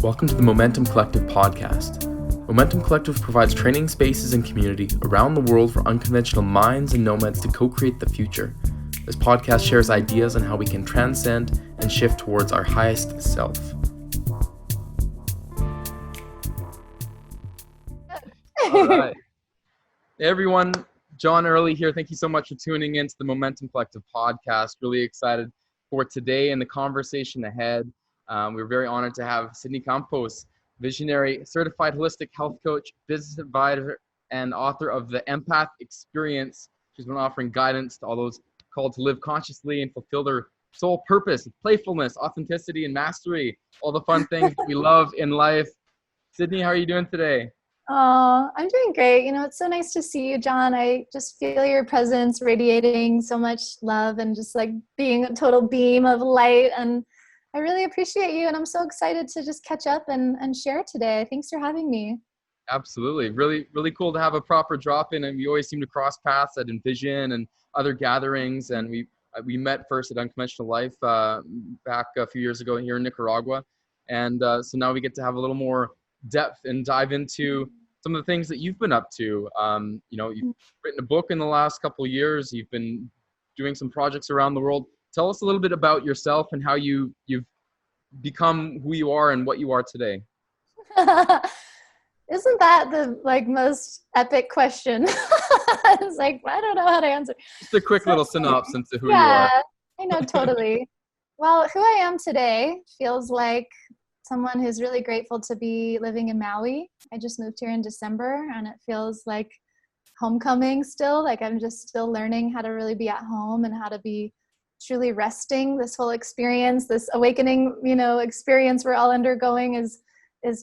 Welcome to the Momentum Collective podcast. Momentum Collective provides training spaces and community around the world for unconventional minds and nomads to co-create the future. This podcast shares ideas on how we can transcend and shift towards our highest self. All right. Hey everyone, John Early here. Thank you so much for tuning in to the Momentum Collective podcast. Really excited for today and the conversation ahead. We're very honored to have Sydney Campos, visionary, certified holistic health coach, business advisor, and author of the Empath Experience. She's been offering guidance to all those called to live consciously and fulfill their soul purpose, playfulness, authenticity, and mastery, all the fun things that we love in life. Sydney, how are you doing today? Oh, I'm doing great. You know, it's so nice to see you, John. I just feel your presence radiating so much love and just like being a total beam of light. And I really appreciate you. And I'm so excited to just catch up and share today. Thanks for having me. Absolutely. Really, really cool to have a proper drop-in. And we always seem to cross paths at Envision and other gatherings. And we met first at Unconventional Life back a few years ago here in Nicaragua. And so now we get to have a little more depth and dive into some of the things that you've been up to. You've written a book in the last couple of years. You've been doing some projects around the world. Tell us a little bit about yourself and how you've become who you are and what you are today. Isn't that the most epic question? It's like, I don't know how to answer. Just a quick little synopsis into who you are. I know, totally. Well, who I am today feels like someone who's really grateful to be living in Maui. I just moved here in December and it feels like homecoming still. Like I'm just still learning how to really be at home and how to be truly resting. This whole experience, this awakening, experience we're all undergoing is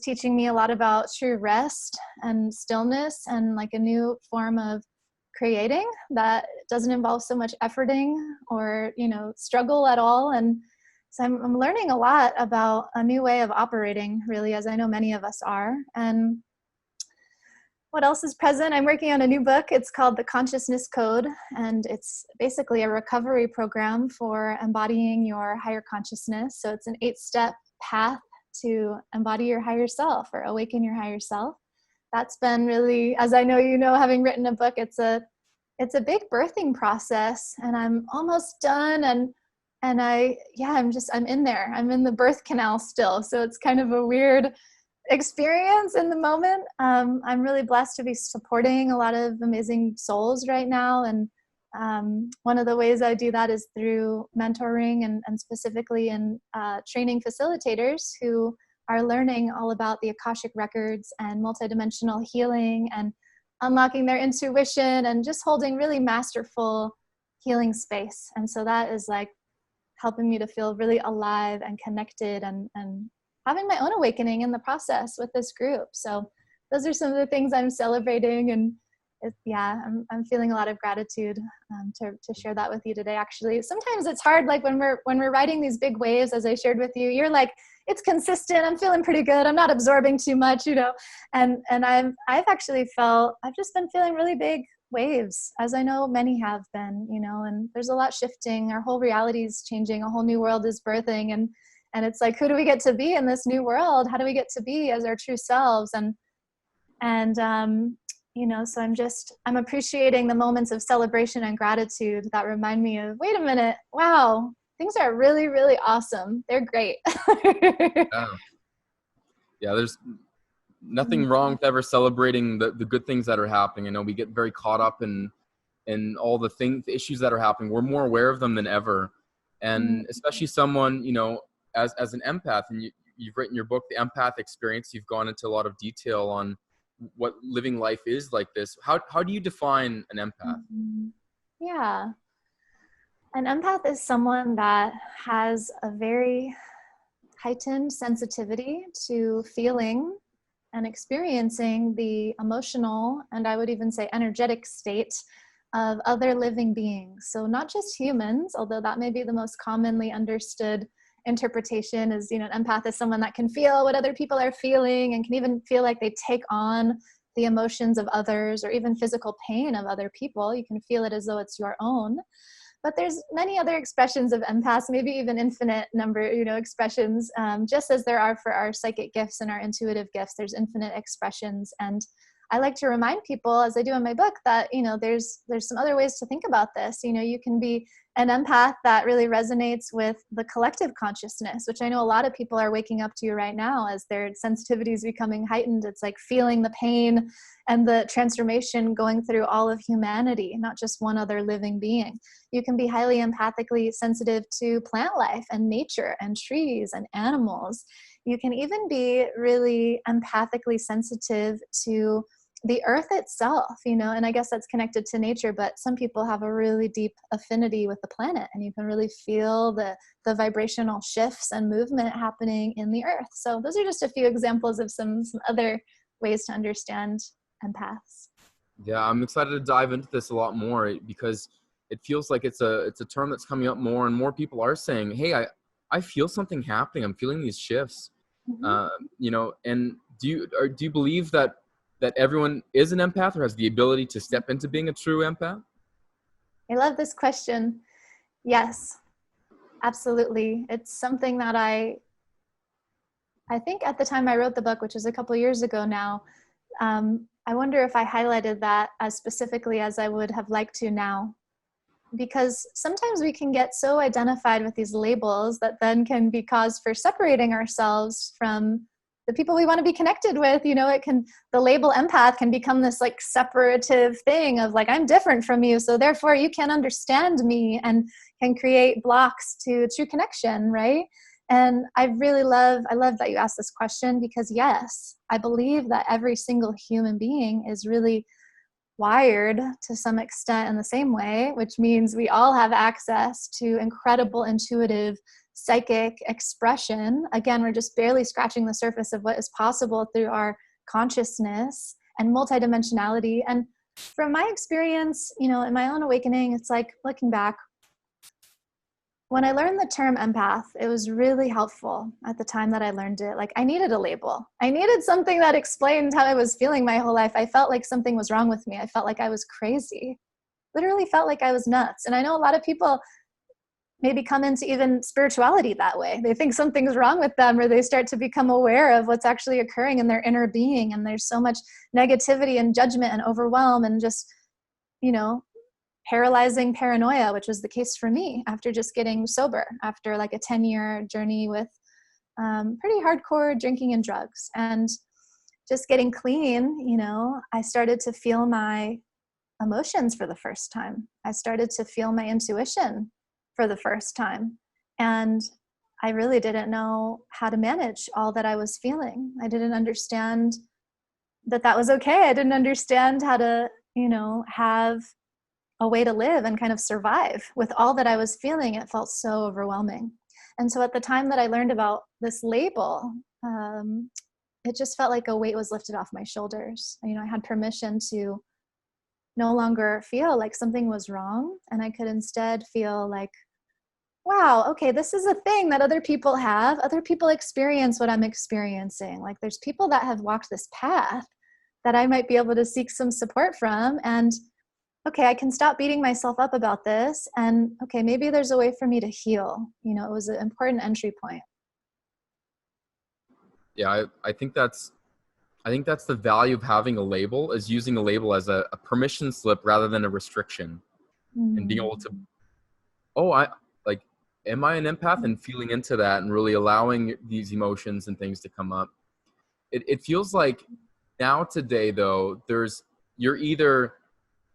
teaching me a lot about true rest and stillness and like a new form of creating that doesn't involve so much efforting or, struggle at all. And so I'm learning a lot about a new way of operating, really, as I know many of us are. And what else is present? I'm working on a new book. It's called The Consciousness Code, and it's basically a recovery program for embodying your higher consciousness. So it's an 8-step path to embody your higher self or awaken your higher self. That's been really, as I know, having written a book, it's a big birthing process, and I'm almost done. And I'm in there. I'm in the birth canal still. So it's kind of a weird experience in the moment. I'm really blessed to be supporting a lot of amazing souls right now. And one of the ways I do that is through mentoring and specifically in training facilitators who are learning all about the Akashic records and multidimensional healing and unlocking their intuition and just holding really masterful healing space. And so that is like helping me to feel really alive and connected and having my own awakening in the process with this group. So those are some of the things I'm celebrating, and I'm feeling a lot of gratitude to share that with you today. Actually, sometimes it's hard, like when we're riding these big waves, as I shared with you, you're like, it's consistent. I'm feeling pretty good. I'm not absorbing too much, and I've just been feeling really big waves, as I know many have been, and there's a lot shifting. Our whole reality is changing. A whole new world is birthing, and it's like, who do we get to be in this new world? How do we get to be as our true selves? So I'm appreciating the moments of celebration and gratitude that remind me of, wait a minute, wow, things are really, really awesome. They're great. Yeah, there's nothing wrong with ever celebrating the good things that are happening. We get very caught up in all the issues that are happening. We're more aware of them than ever. And especially someone, as an empath, and you've written your book, The Empath Experience, you've gone into a lot of detail on what living life is like this. How do you define an empath? Yeah. An empath is someone that has a very heightened sensitivity to feeling and experiencing the emotional, and I would even say energetic state of other living beings. So not just humans, although that may be the most commonly understood interpretation is, an empath is someone that can feel what other people are feeling and can even feel like they take on the emotions of others or even physical pain of other people. You can feel it as though it's your own. But there's many other expressions of empaths, maybe even infinite number, expressions. Just as there are for our psychic gifts and our intuitive gifts, there's infinite expressions. And I like to remind people, as I do in my book, that, there's some other ways to think about this. You can be an empath that really resonates with the collective consciousness, which I know a lot of people are waking up to right now as their sensitivity is becoming heightened. It's like feeling the pain and the transformation going through all of humanity, not just one other living being. You can be highly empathically sensitive to plant life and nature and trees and animals. You can even be really empathically sensitive to the earth itself, and I guess that's connected to nature, but some people have a really deep affinity with the planet, and you can really feel the vibrational shifts and movement happening in the earth. So those are just a few examples of some other ways to understand empaths. Yeah, I'm excited to dive into this a lot more because it feels like it's a term that's coming up more, and more people are saying, hey, I feel something happening. I'm feeling these shifts. Mm-hmm. And do you believe that everyone is an empath or has the ability to step into being a true empath? I love this question. Yes, absolutely. It's something that I think at the time I wrote the book, which is a couple years ago now, I wonder if I highlighted that as specifically as I would have liked to now. Because sometimes we can get so identified with these labels that then can be cause for separating ourselves from the people we want to be connected with. The label empath can become this like separative thing of like, I'm different from you, so therefore you can't understand me, and can create blocks to true connection, right? And I love that you asked this question, because yes, I believe that every single human being is really wired to some extent in the same way, which means we all have access to incredible intuitive psychic expression. Again, we're just barely scratching the surface of what is possible through our consciousness and multidimensionality. And from my experience, in my own awakening, it's like looking back, when I learned the term empath, it was really helpful at the time that I learned it. Like, I needed a label. I needed something that explained how I was feeling my whole life. I felt like something was wrong with me. I felt like I was crazy. Literally felt like I was nuts. And I know a lot of people maybe come into even spirituality that way. They think something's wrong with them, or they start to become aware of what's actually occurring in their inner being. And there's so much negativity and judgment and overwhelm and just, paralyzing paranoia, which was the case for me after just getting sober, after like a 10-year journey with pretty hardcore drinking and drugs. And just getting clean, I started to feel my emotions for the first time. I started to feel my intuition for the first time. And I really didn't know how to manage all that I was feeling. I didn't understand that was okay. I didn't understand how to, have a way to live and kind of survive with all that I was feeling. It felt so overwhelming. And so at the time that I learned about this label, it just felt like a weight was lifted off my shoulders. I had permission to no longer feel like something was wrong. And I could instead feel like, wow, okay, this is a thing that other people have. Other people experience what I'm experiencing. Like, there's people that have walked this path that I might be able to seek some support from. And okay, I can stop beating myself up about this. And okay, maybe there's a way for me to heal. It was an important entry point. Yeah, I think that's the value of having a label, is using a label as a permission slip rather than a restriction. And being able to, am I an empath, and feeling into that and really allowing these emotions and things to come up. It feels like now today though, you're either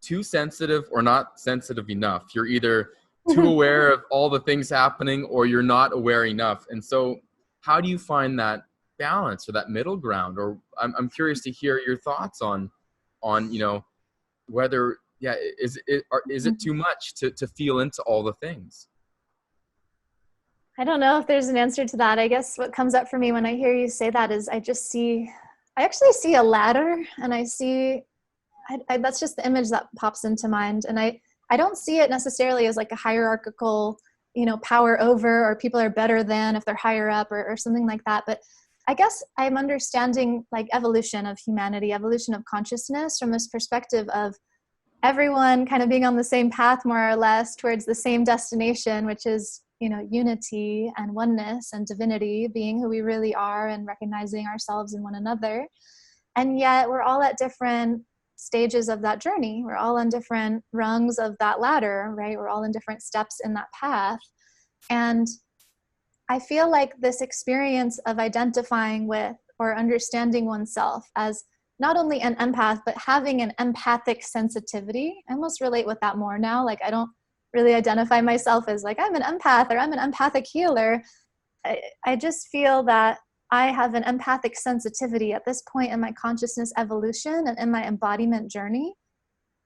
too sensitive or not sensitive enough. You're either too aware of all the things happening, or you're not aware enough. And so how do you find that balance or that middle ground? Or I'm curious to hear your thoughts on whether, is it too much to feel into all the things? I don't know if there's an answer to that. I guess what comes up for me when I hear you say that is I actually see a ladder, and that's just the image that pops into mind. And I don't see it necessarily as like a hierarchical, power over, or people are better than if they're higher up, or something like that. But I guess I'm understanding like evolution of humanity, evolution of consciousness from this perspective of everyone kind of being on the same path, more or less, towards the same destination, which is, you know, unity and oneness and divinity, being who we really are and recognizing ourselves in one another. And yet we're all at different stages of that journey. We're all on different rungs of that ladder, right? We're all in different steps in that path. And I feel like this experience of identifying with or understanding oneself as not only an empath, but having an empathic sensitivity. I almost relate with that more now. Like, I don't really identify myself as like, I'm an empath or I'm an empathic healer. I just feel that I have an empathic sensitivity at this point in my consciousness evolution and in my embodiment journey.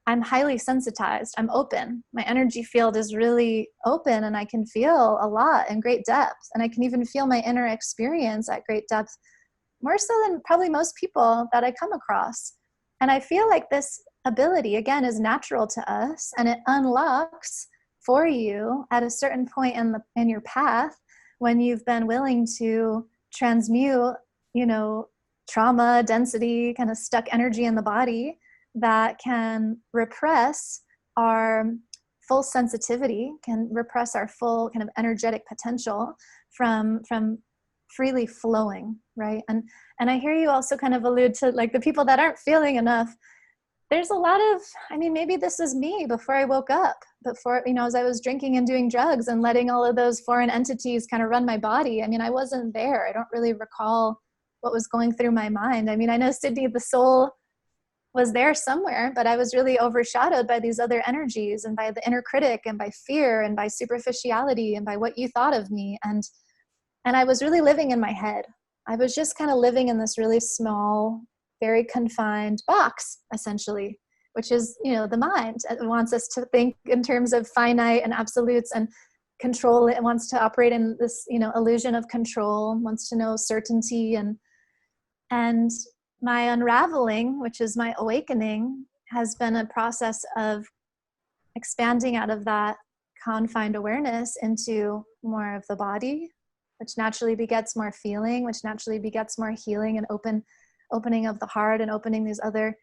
I'm highly sensitized. I'm open. My energy field is really open, and I can feel a lot in great depth. And I can even feel my inner experience at great depth, more so than probably most people that I come across. And I feel like this ability, again, is natural to us, and it unlocks for you at a certain point in your path when you've been willing to transmute, you know, trauma, density, kind of stuck energy in the body that can repress our full sensitivity, can repress our full kind of energetic potential from freely flowing, right? And I hear you also kind of allude to like the people that aren't feeling enough. There's a lot of, I mean, maybe this is me before I woke up, before, you know, as I was drinking and doing drugs and letting all of those foreign entities kind of run my body. I mean, I wasn't there. I don't really recall what was going through my mind. I mean, I know Sydney, the soul, was there somewhere, but I was really overshadowed by these other energies and by the inner critic and by fear and by superficiality and by what you thought of me. And I was really living in my head. I was just kind of living in this really small, very confined box, essentially, which is, you know, the mind. It wants us to think in terms of finite and absolutes and control. It wants to operate in this, you know, illusion of control, wants to know certainty. And my unraveling, which is my awakening, has been a process of expanding out of that confined awareness into more of the body, which naturally begets more feeling, which naturally begets more healing and opening of the heart and opening these other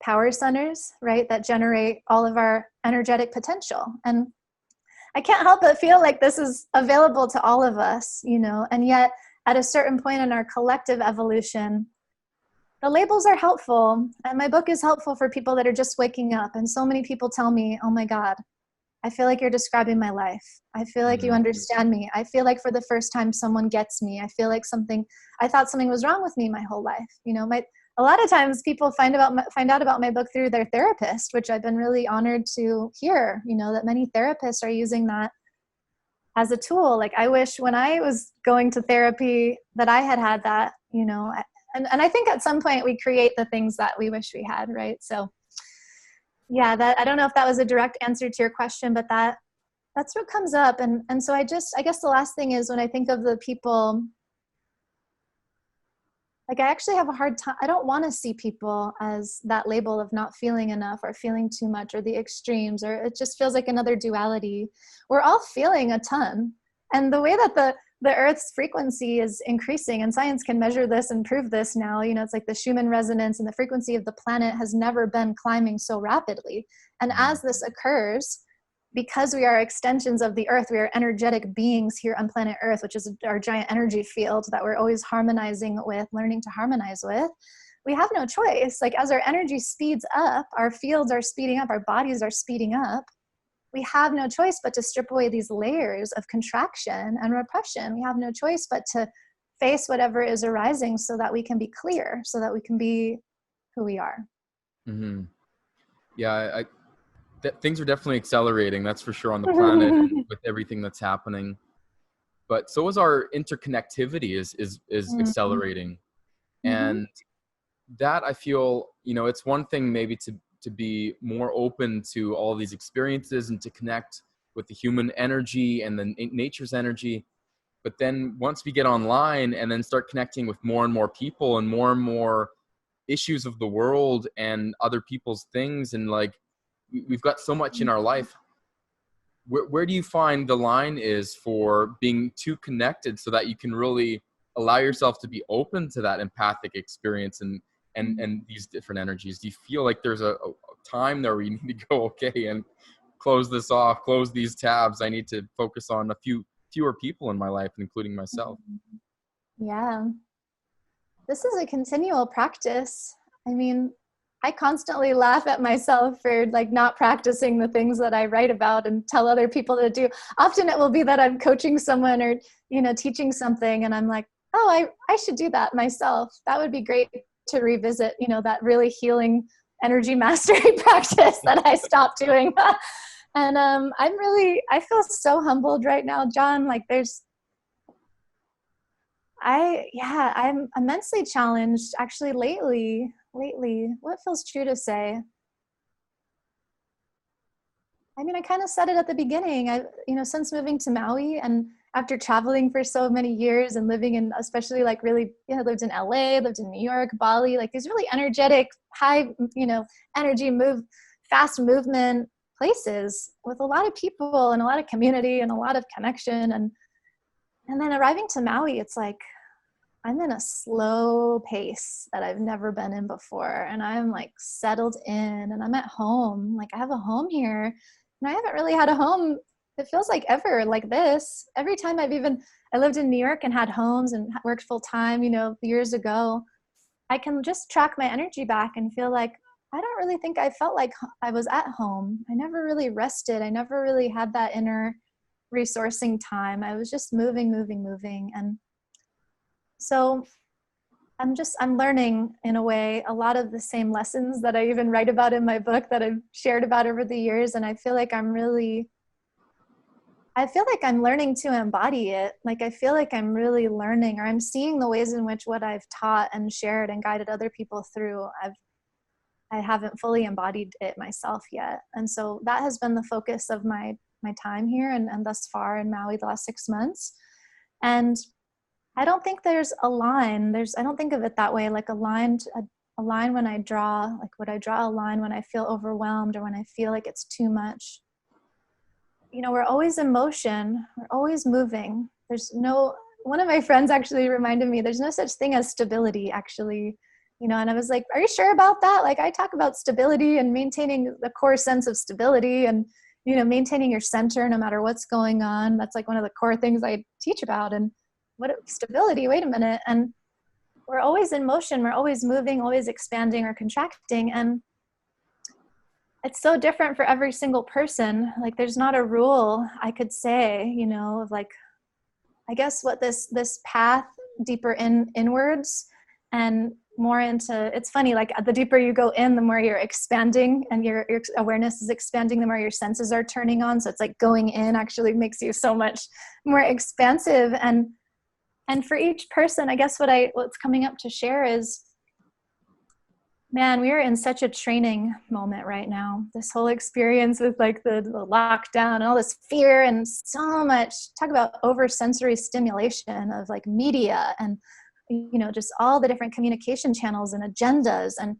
power centers, right, that generate all of our energetic potential. And I can't help but feel like this is available to all of us, you know, and yet at a certain point in our collective evolution, the labels are helpful, and my book is helpful for people that are just waking up. And so many people tell me, oh my God, I feel like you're describing my life. I feel like you understand me. I feel like for the first time someone gets me. I feel like I thought something was wrong with me my whole life. You know, a lot of times people find out about my book through their therapist, which I've been really honored to hear, you know, that many therapists are using that as a tool. Like, I wish when I was going to therapy that I had that, you know, and I think at some point we create the things that we wish we had, right? So yeah, that, I don't know if that was a direct answer to your question, but that's what comes up. And so I guess the last thing is, when I think of the people, like, I actually have a hard time. I don't want to see people as that label of not feeling enough or feeling too much or the extremes, or it just feels like another duality. We're all feeling a ton. And the way that the Earth's frequency is increasing, and science can measure this and prove this now, you know, it's like the Schumann resonance, and the frequency of the planet has never been climbing so rapidly. And as this occurs, because we are extensions of the Earth, we are energetic beings here on planet Earth, which is our giant energy field that we're always harmonizing with, learning to harmonize with. We have no choice. Like, as our energy speeds up, our fields are speeding up, our bodies are speeding up. We have no choice but to strip away these layers of contraction and repression. We have no choice but to face whatever is arising so that we can be clear, so that we can be who we are. Mm-hmm. Yeah, things are definitely accelerating, that's for sure, on the planet and with everything that's happening. But so is our interconnectivity is accelerating. And that, I feel, you know, it's one thing maybe to be more open to all these experiences and to connect with the human energy and the nature's energy. But then once we get online and then start connecting with more and more people and more issues of the world and other people's things, and like, we've got so much in our life. Where do you find the line is for being too connected so that you can really allow yourself to be open to that empathic experience and and these different energies? Do you feel like there's a time there where you need to go, okay, and close this off, close these tabs? I need to focus on a fewer people in my life, including myself. Yeah. This is a continual practice. I mean, I constantly laugh at myself for like not practicing the things that I write about and tell other people to do. Often it will be that I'm coaching someone or, teaching something, and I'm like, oh, I should do that myself. That would be great to revisit, that really healing energy mastery practice that I stopped doing. And I feel so humbled right now, John. Like I'm immensely challenged actually lately. What feels true to say? I mean, I kind of said it at the beginning. Since moving to Maui and after traveling for so many years and living in, especially like really, lived in LA, lived in New York, Bali, like these really energetic, high, energy fast movement places with a lot of people and a lot of community and a lot of connection. And then arriving to Maui, it's like, I'm in a slow pace that I've never been in before. And I'm like settled in and I'm at home. Like I have a home here and I haven't really had a home. It feels like ever like this. Every time I lived in New York and had homes and worked full time, years ago, I can just track my energy back and feel like, I don't really think I felt like I was at home. I never really rested. I never really had that inner resourcing time. I was just moving. And so I'm learning in a way a lot of the same lessons that I even write about in my book that I've shared about over the years. And I feel like I'm learning to embody it. Like I feel like I'm really learning, or I'm seeing the ways in which what I've taught and shared and guided other people through, I haven't fully embodied it myself yet. And so that has been the focus of my time here and thus far in Maui the last 6 months. And I don't think there's a line. I don't think of it that way, like a line when I draw, like would I draw a line when I feel overwhelmed or when I feel like it's too much? We're always in motion. We're always moving. One of my friends actually reminded me, there's no such thing as stability, actually. And I was like, are you sure about that? Like I talk about stability and maintaining the core sense of stability and, maintaining your center no matter what's going on. That's like one of the core things I teach about. And what stability, wait a minute. And we're always in motion. We're always moving, always expanding or contracting. And it's so different for every single person. Like there's not a rule I could say, of like, I guess what this path deeper inwards and more into, it's funny, like the deeper you go in, the more you're expanding and your awareness is expanding, the more your senses are turning on. So it's like going in actually makes you so much more expansive. And for each person, I guess what's coming up to share is, man, we are in such a training moment right now. This whole experience with like the lockdown and all this fear and so much, talk about oversensory stimulation of like media and, just all the different communication channels and agendas. And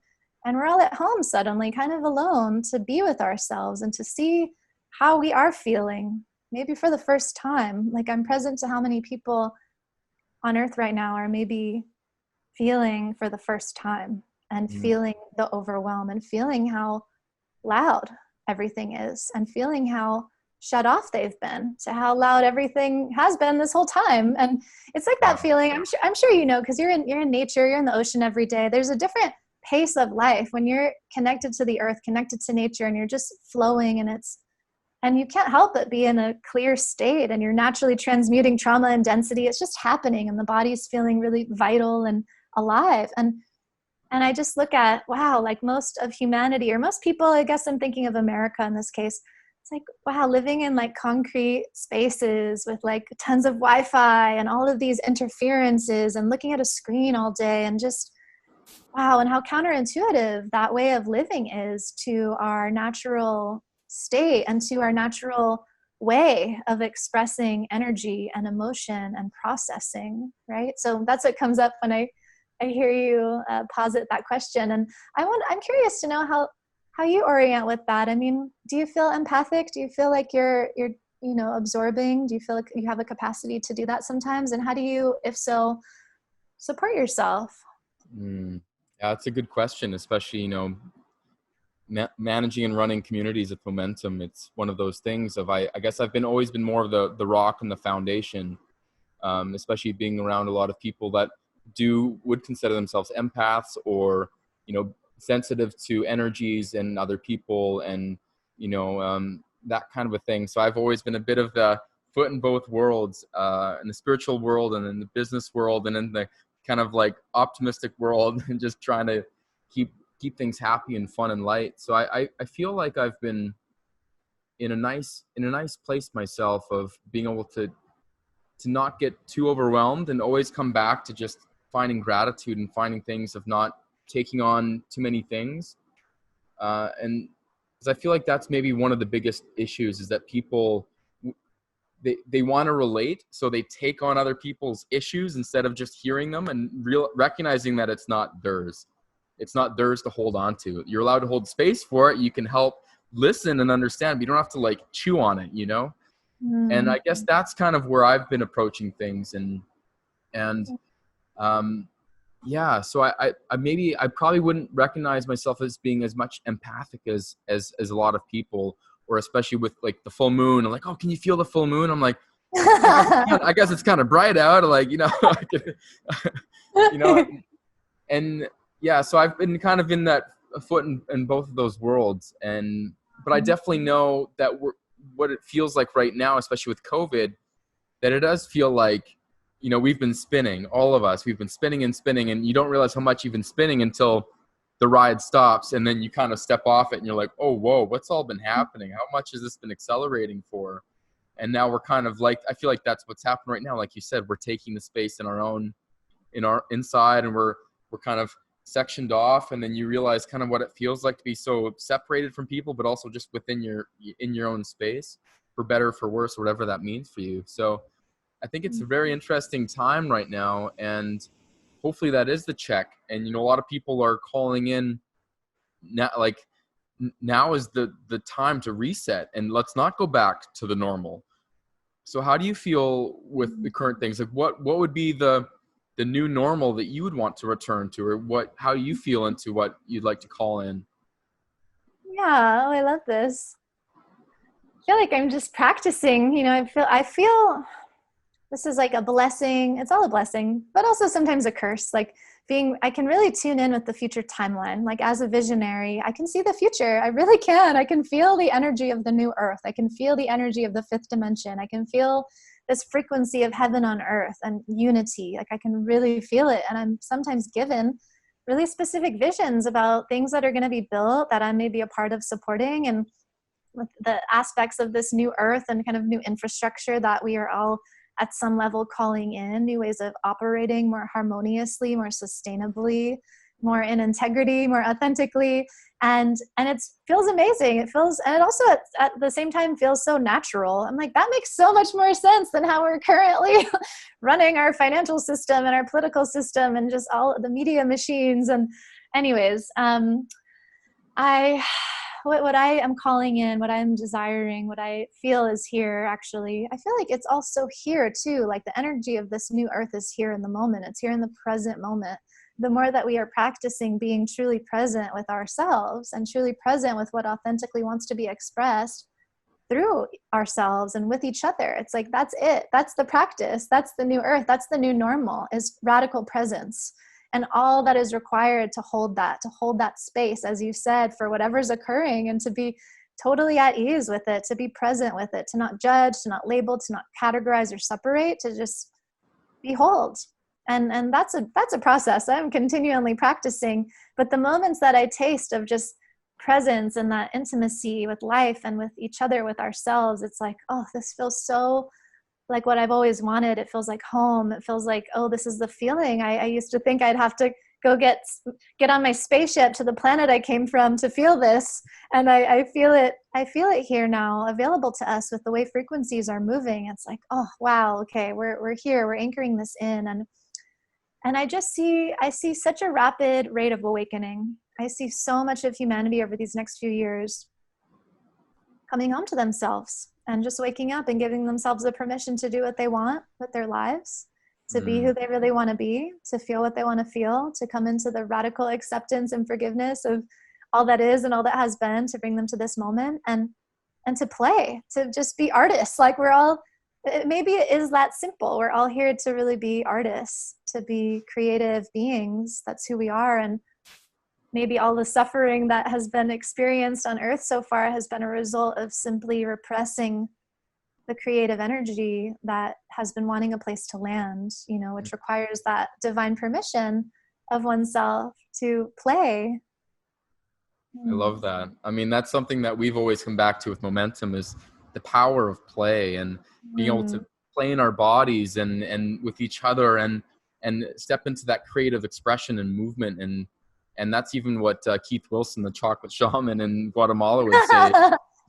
we're all at home suddenly kind of alone to be with ourselves and to see how we are feeling, maybe for the first time. Like I'm present to how many people on earth right now are maybe feeling for the first time and feeling the overwhelm and feeling how loud everything is and feeling how shut off they've been to how loud everything has been this whole time. And it's like that feeling, I'm sure because you're in nature, you're in the ocean every day. There's a different pace of life when you're connected to the earth, connected to nature, and you're just flowing, and you can't help but be in a clear state, and you're naturally transmuting trauma and density. It's just happening, and the body's feeling really vital and alive. And I just look at, wow, like most of humanity, or most people, I guess I'm thinking of America in this case, it's like, wow, living in like concrete spaces with like tons of Wi-Fi and all of these interferences and looking at a screen all day, and just, wow, and how counterintuitive that way of living is to our natural state and to our natural way of expressing energy and emotion and processing, right? So that's what comes up when I hear you posit that question. And I'm curious to know how you orient with that. I mean, do you feel empathic? Do you feel like you're absorbing? Do you feel like you have a capacity to do that sometimes? And how do you, if so, support yourself? Yeah, that's a good question, especially, managing and running communities with Momentum. It's one of those things of, I guess I've always been more of the rock and the foundation, especially being around a lot of people that would consider themselves empaths, or, sensitive to energies and other people, and, that kind of a thing. So I've always been a bit of the foot in both worlds, in the spiritual world and in the business world and in the kind of like optimistic world, and just trying to keep things happy and fun and light. So I feel like I've been in a nice place myself, of being able to not get too overwhelmed, and always come back to just finding gratitude and finding things, of not taking on too many things. And because I feel like that's maybe one of the biggest issues, is that people, they want to relate, so they take on other people's issues instead of just hearing them and recognizing that it's not theirs. It's not theirs to hold on to. You're allowed to hold space for it. You can help listen and understand, but you don't have to like chew on it, And I guess that's kind of where I've been approaching things. And yeah, so I maybe I probably wouldn't recognize myself as being as much empathic as a lot of people, or especially with like the full moon. I'm like, oh, can you feel the full moon? I'm like, I guess it's kind of bright out, like, you know, and yeah, so I've been kind of in that foot in both of those worlds, but I definitely know that what it feels like right now, especially with COVID, that it does feel like, we've been spinning, all of us, we've been spinning and spinning, and you don't realize how much you've been spinning until the ride stops, and then you kind of step off it and you're like, oh, whoa, what's all been happening? How much has this been accelerating for? And now we're kind of like, I feel like that's what's happening right now. Like you said, we're taking the space in our inside, and we're kind of sectioned off, and then you realize kind of what it feels like to be so separated from people, but also just within your own space, for better or for worse, whatever that means for you. So I think it's a very interesting time right now, and hopefully that is the check. And a lot of people are calling in now, like, now is the time to reset, and let's not go back to the normal. So how do you feel with the current things? Like, what would be the new normal that you would want to return to, or how you feel into what you'd like to call in? Yeah, oh, I love this. I feel like I'm just practicing, I feel this is like a blessing. It's all a blessing, but also sometimes a curse. Like I can really tune in with the future timeline. Like as a visionary, I can see the future. I really can. I can feel the energy of the new earth. I can feel the energy of the fifth dimension. I can feel this frequency of heaven on earth and unity. Like I can really feel it. And I'm sometimes given really specific visions about things that are going to be built that I may be a part of supporting, and with the aspects of this new earth and kind of new infrastructure that we are all at some level calling in, new ways of operating more harmoniously, more sustainably, more in integrity, more authentically. And it feels amazing. And it also at the same time feels so natural. I'm like, that makes so much more sense than how we're currently running our financial system and our political system and just all the media machines. And anyways, what I am calling in, what I'm desiring, what I feel is here, actually. I feel like it's also here too. Like the energy of this new earth is here in the moment. It's here in the present moment. The more that we are practicing being truly present with ourselves and truly present with what authentically wants to be expressed through ourselves and with each other, it's like, that's it. That's the practice. That's the new earth. That's the new normal, is radical presence. And all that is required to hold that space, as you said, for whatever's occurring, and to be totally at ease with it, to be present with it, to not judge, to not label, to not categorize or separate, to just behold. And that's a process I'm continually practicing. But the moments that I taste of just presence and that intimacy with life and with each other, with ourselves, it's like, oh, this feels so like what I've always wanted. It feels like home. It feels like, oh, this is the feeling. I used to think I'd have to go get on my spaceship to the planet I came from to feel this. And I feel it. I feel it here now, available to us with the way frequencies are moving. It's like, oh, wow. Okay. We're here. We're anchoring this in. And I see such a rapid rate of awakening. I see so much of humanity over these next few years coming home to themselves and just waking up and giving themselves the permission to do what they want with their lives, to be who they really want to be, to feel what they want to feel, to come into the radical acceptance and forgiveness of all that is and all that has been, to bring them to this moment, and to play, to just be artists. Like we're all, maybe it is that simple. We're all here to really be artists, to be creative beings. That's who we are. And maybe all the suffering that has been experienced on earth so far has been a result of simply repressing the creative energy that has been wanting a place to land, you know, which requires that divine permission of oneself to play. I love that. I mean, that's something that we've always come back to with Momentum, is the power of play and being able to play in our bodies and with each other and step into that creative expression and movement. And that's even what Keith Wilson, the chocolate shaman in Guatemala, would say.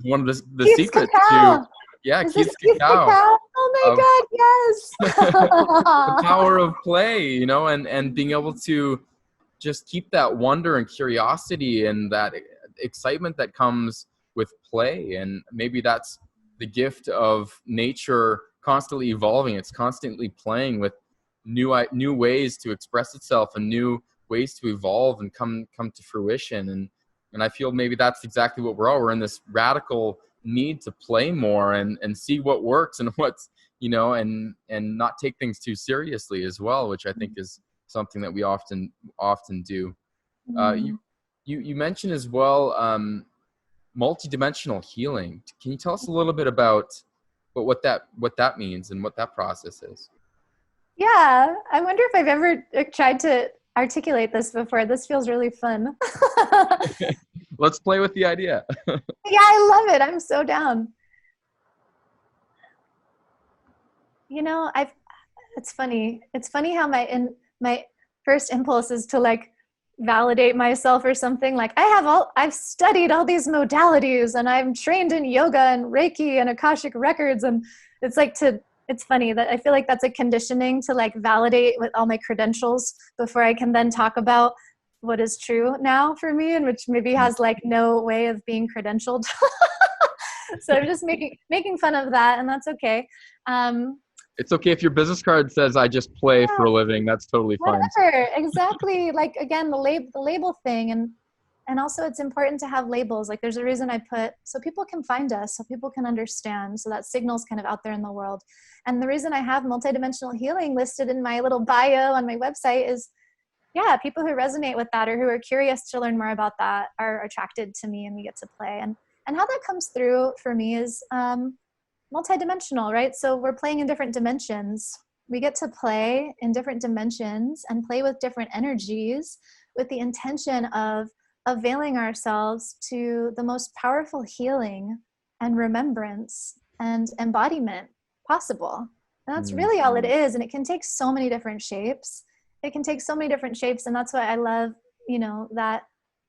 One of the secrets to, Keith's cacao. Oh my God, yes. The power of play, you know, and being able to just keep that wonder and curiosity and that excitement that comes with play. And maybe that's the gift of nature constantly evolving. It's constantly playing with new ways to express itself and new ways to evolve and come to fruition. And I feel maybe that's exactly what we're in this radical need to play more and see what works and what's, you know, and not take things too seriously as well, which I think is something that we often do. You mentioned as well multidimensional healing. Can you tell us a little bit about what that means and what that process is? Yeah, I wonder if I've ever tried to articulate this before. This feels really fun. Let's play with the idea. Yeah, I love it. I'm so down. You know, it's funny. It's funny how my first impulse is to like validate myself or something. Like I've studied all these modalities and I'm trained in yoga and Reiki and Akashic records. And it's like it's funny that I feel like that's a conditioning to like validate with all my credentials before I can then talk about what is true now for me, and which maybe has like no way of being credentialed. So I'm just making fun of that, and that's okay. It's okay if your business card says I just play for a living. That's totally fine. Whatever, exactly. Like again, the label thing, and also it's important to have labels. Like there's a reason I put, so people can find us, so people can understand, so that signal's kind of out there in the world. And the reason I have multidimensional healing listed in my little bio on my website is, people who resonate with that or who are curious to learn more about that are attracted to me, and we get to play. And how that comes through for me is multidimensional, right? So we're playing in different dimensions. We get to play in different dimensions and play with different energies with the intention of availing ourselves to the most powerful healing and remembrance and embodiment possible. And that's really all it is. And it can take so many different shapes. And that's why I love, you know, that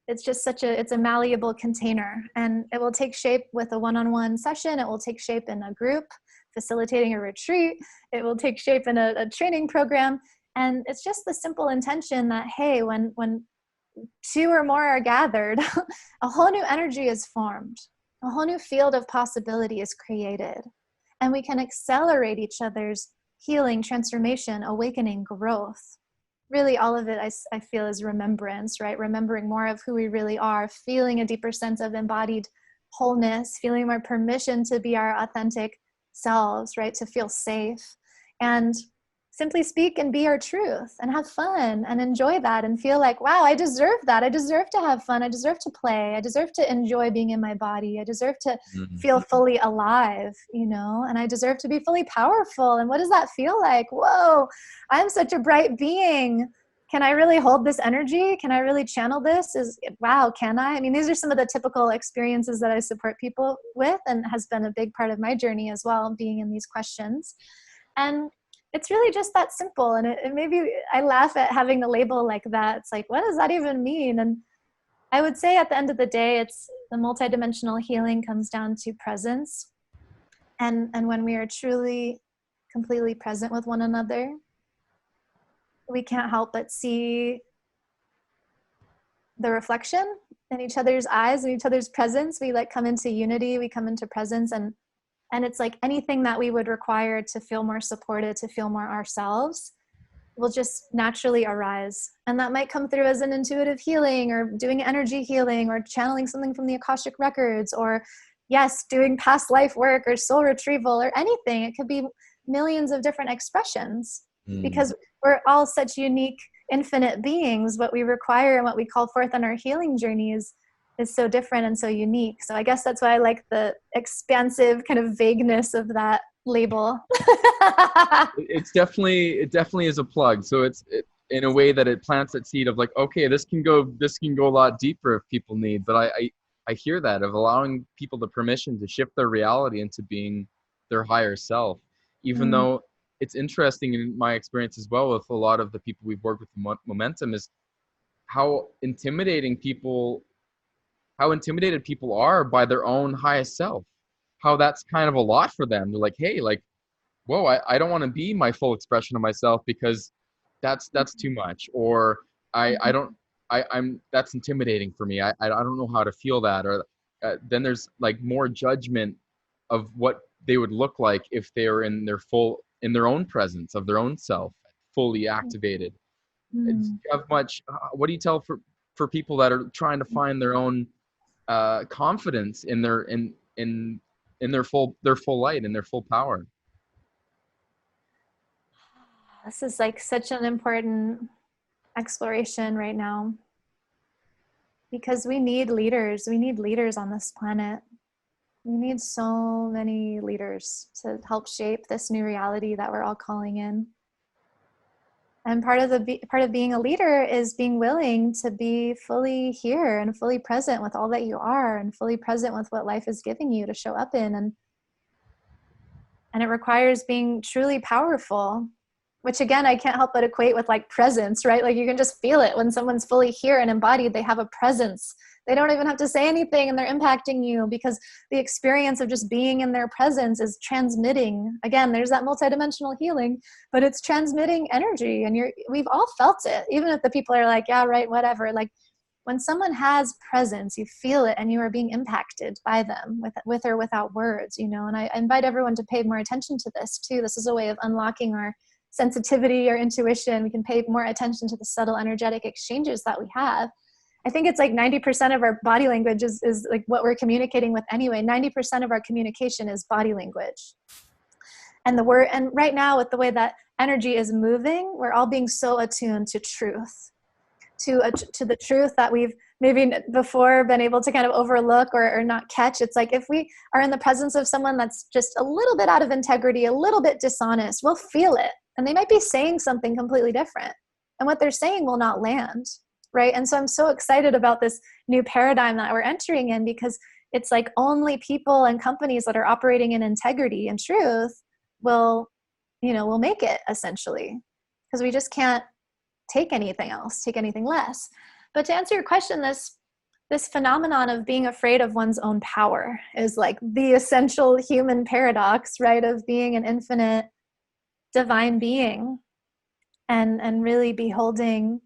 it's just it's a malleable container, and it will take shape with a one-on-one session. It will take shape in a group, facilitating a retreat. It will take shape in a training program. And it's just the simple intention that, hey, when two or more are gathered, a whole new energy is formed. A whole new field of possibility is created. And we can accelerate each other's healing, transformation, awakening, growth. Really, all of it, I feel, is remembrance, right? Remembering more of who we really are, feeling a deeper sense of embodied wholeness, feeling more permission to be our authentic selves, right? To feel safe and simply speak and be our truth and have fun and enjoy that and feel like, wow, I deserve that. I deserve to have fun. I deserve to play. I deserve to enjoy being in my body. I deserve to feel fully alive, you know, and I deserve to be fully powerful. And what does that feel like? Whoa, I'm such a bright being. Can I really hold this energy? Can I really channel this? Wow, can I? I mean, these are some of the typical experiences that I support people with, and has been a big part of my journey as well, being in these questions. And it's really just that simple. And it maybe I laugh at having the label like that. It's like, what does that even mean? And I would say at the end of the day, it's the multidimensional healing comes down to presence. And when we are truly, completely present with one another, we can't help but see the reflection in each other's eyes and each other's presence. We like come into unity, we come into presence, and it's like anything that we would require to feel more supported, to feel more ourselves, will just naturally arise. And that might come through as an intuitive healing, or doing energy healing, or channeling something from the Akashic records, or yes, doing past life work or soul retrieval or anything. It could be millions of different expressions, because we're all such unique, infinite beings. What we require and what we call forth on our healing journeys is so different and so unique. So I guess that's why I like the expansive kind of vagueness of that label. It definitely is a plug. So in a way that it plants that seed of like, okay, this can go a lot deeper if people need. But I hear that, of allowing people the permission to shift their reality into being their higher self, even though it's interesting in my experience as well with a lot of the people we've worked with Momentum, is how intimidated people are by their own highest self, how that's kind of a lot for them. They're like, hey, like, whoa, I don't want to be my full expression of myself because that's too much, or I'm that's intimidating for me. I don't know how to feel that. Or then there's like more judgment of what they would look like if they were in their own presence of their own self, fully activated. Do you have much? What do you tell for people that are trying to find their own confidence in their full light and their full power? This is like such an important exploration right now, because we need leaders. We need leaders on this planet. We need so many leaders to help shape this new reality that we're all calling in. And part of being a leader is being willing to be fully here and fully present with all that you are, and fully present with what life is giving you to show up in. And it requires being truly powerful, which again, I can't help but equate with like presence, right? Like you can just feel it when someone's fully here and embodied. They have a presence. They don't even have to say anything, and they're impacting you, because the experience of just being in their presence is transmitting. Again, there's that multidimensional healing, but it's transmitting energy, and we've all felt it, even if the people are like, yeah, right, whatever. Like when someone has presence, you feel it, and you are being impacted by them with or without words, you know. And I invite everyone to pay more attention to this too. This is a way of unlocking our sensitivity or intuition. We can pay more attention to the subtle energetic exchanges that we have. I think it's like 90% of our body language is like what we're communicating with anyway. 90% of our communication is body language. And right now, with the way that energy is moving, we're all being so attuned to truth, to the truth that we've maybe before been able to kind of overlook or not catch. It's like if we are in the presence of someone that's just a little bit out of integrity, a little bit dishonest, we'll feel it. And they might be saying something completely different, and what they're saying will not land, right? And so I'm so excited about this new paradigm that we're entering in, because it's like only people and companies that are operating in integrity and truth will make it, essentially, because we just can't take anything else, take anything less. But to answer your question, this phenomenon of being afraid of one's own power is like the essential human paradox, right? Of being an infinite divine being and really beholding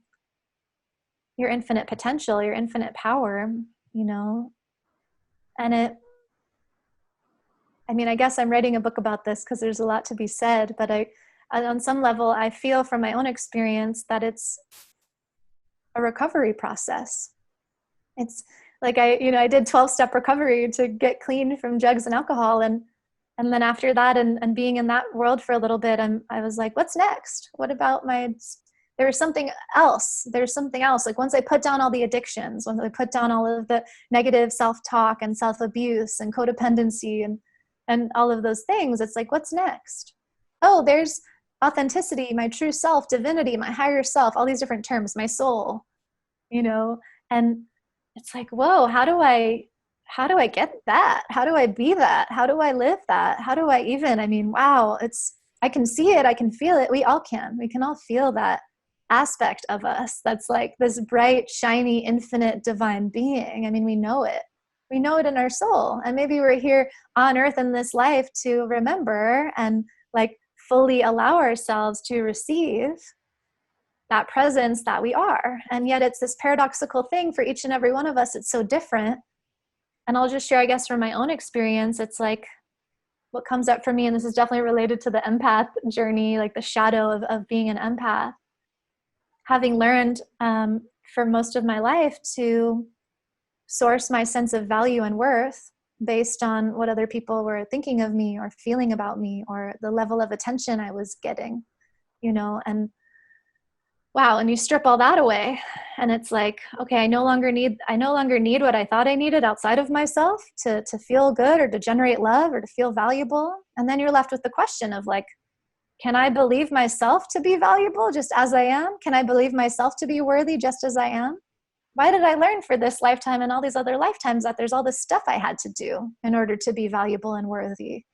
your infinite potential, your infinite power, you know. And I guess I'm writing a book about this because there's a lot to be said, but on some level, I feel from my own experience that it's a recovery process. It's like I did 12-step recovery to get clean from drugs and alcohol, and then after that and being in that world for a little bit, I was like, what's next? What about there's something else. There's something else. Like once I put down all the addictions, once I put down all of the negative self-talk and self-abuse and codependency and all of those things, it's like, what's next? Oh, there's authenticity, my true self, divinity, my higher self, all these different terms, my soul, and it's like, whoa, how do I get that? How do I be that? How do I live that? How do I even, wow, I can see it. I can feel it. We can all feel that aspect of us. That's like this bright, shiny, infinite divine being. We know it. We know it in our soul. And maybe we're here on earth in this life to remember and like fully allow ourselves to receive that presence that we are. And yet it's this paradoxical thing for each and every one of us. It's so different. And I'll just share, I guess, from my own experience, it's like, what comes up for me, and this is definitely related to the empath journey, like the shadow of being an empath, having learned for most of my life to source my sense of value and worth based on what other people were thinking of me or feeling about me or the level of attention I was getting, and wow. And you strip all that away and it's like, okay, I no longer need what I thought I needed outside of myself to feel good or to generate love or to feel valuable. And then you're left with the question of like, can I believe myself to be valuable just as I am? Can I believe myself to be worthy just as I am? Why did I learn for this lifetime and all these other lifetimes that there's all this stuff I had to do in order to be valuable and worthy?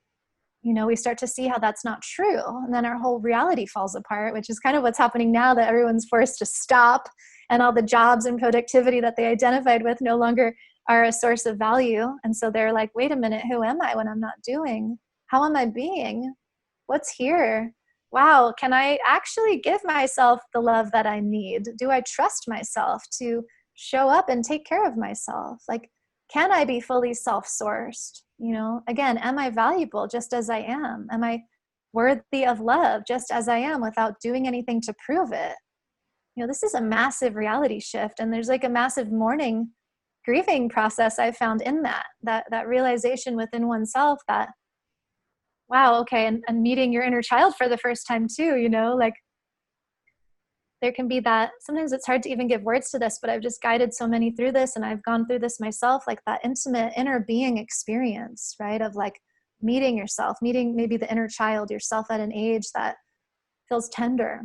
We start to see how that's not true. And then our whole reality falls apart, which is kind of what's happening now, that everyone's forced to stop and all the jobs and productivity that they identified with no longer are a source of value. And so they're like, wait a minute, who am I when I'm not doing? How am I being? What's here? Wow, can I actually give myself the love that I need? Do I trust myself to show up and take care of myself? Like, can I be fully self-sourced? Again, am I valuable just as I am? Am I worthy of love just as I am without doing anything to prove it? This is a massive reality shift. And there's like a massive mourning, grieving process I found in that realization within oneself that, wow, okay, and meeting your inner child for the first time too, like there can be that, sometimes it's hard to even give words to this, but I've just guided so many through this and I've gone through this myself, like that intimate inner being experience, right? Of like meeting yourself, meeting maybe the inner child, yourself at an age that feels tender.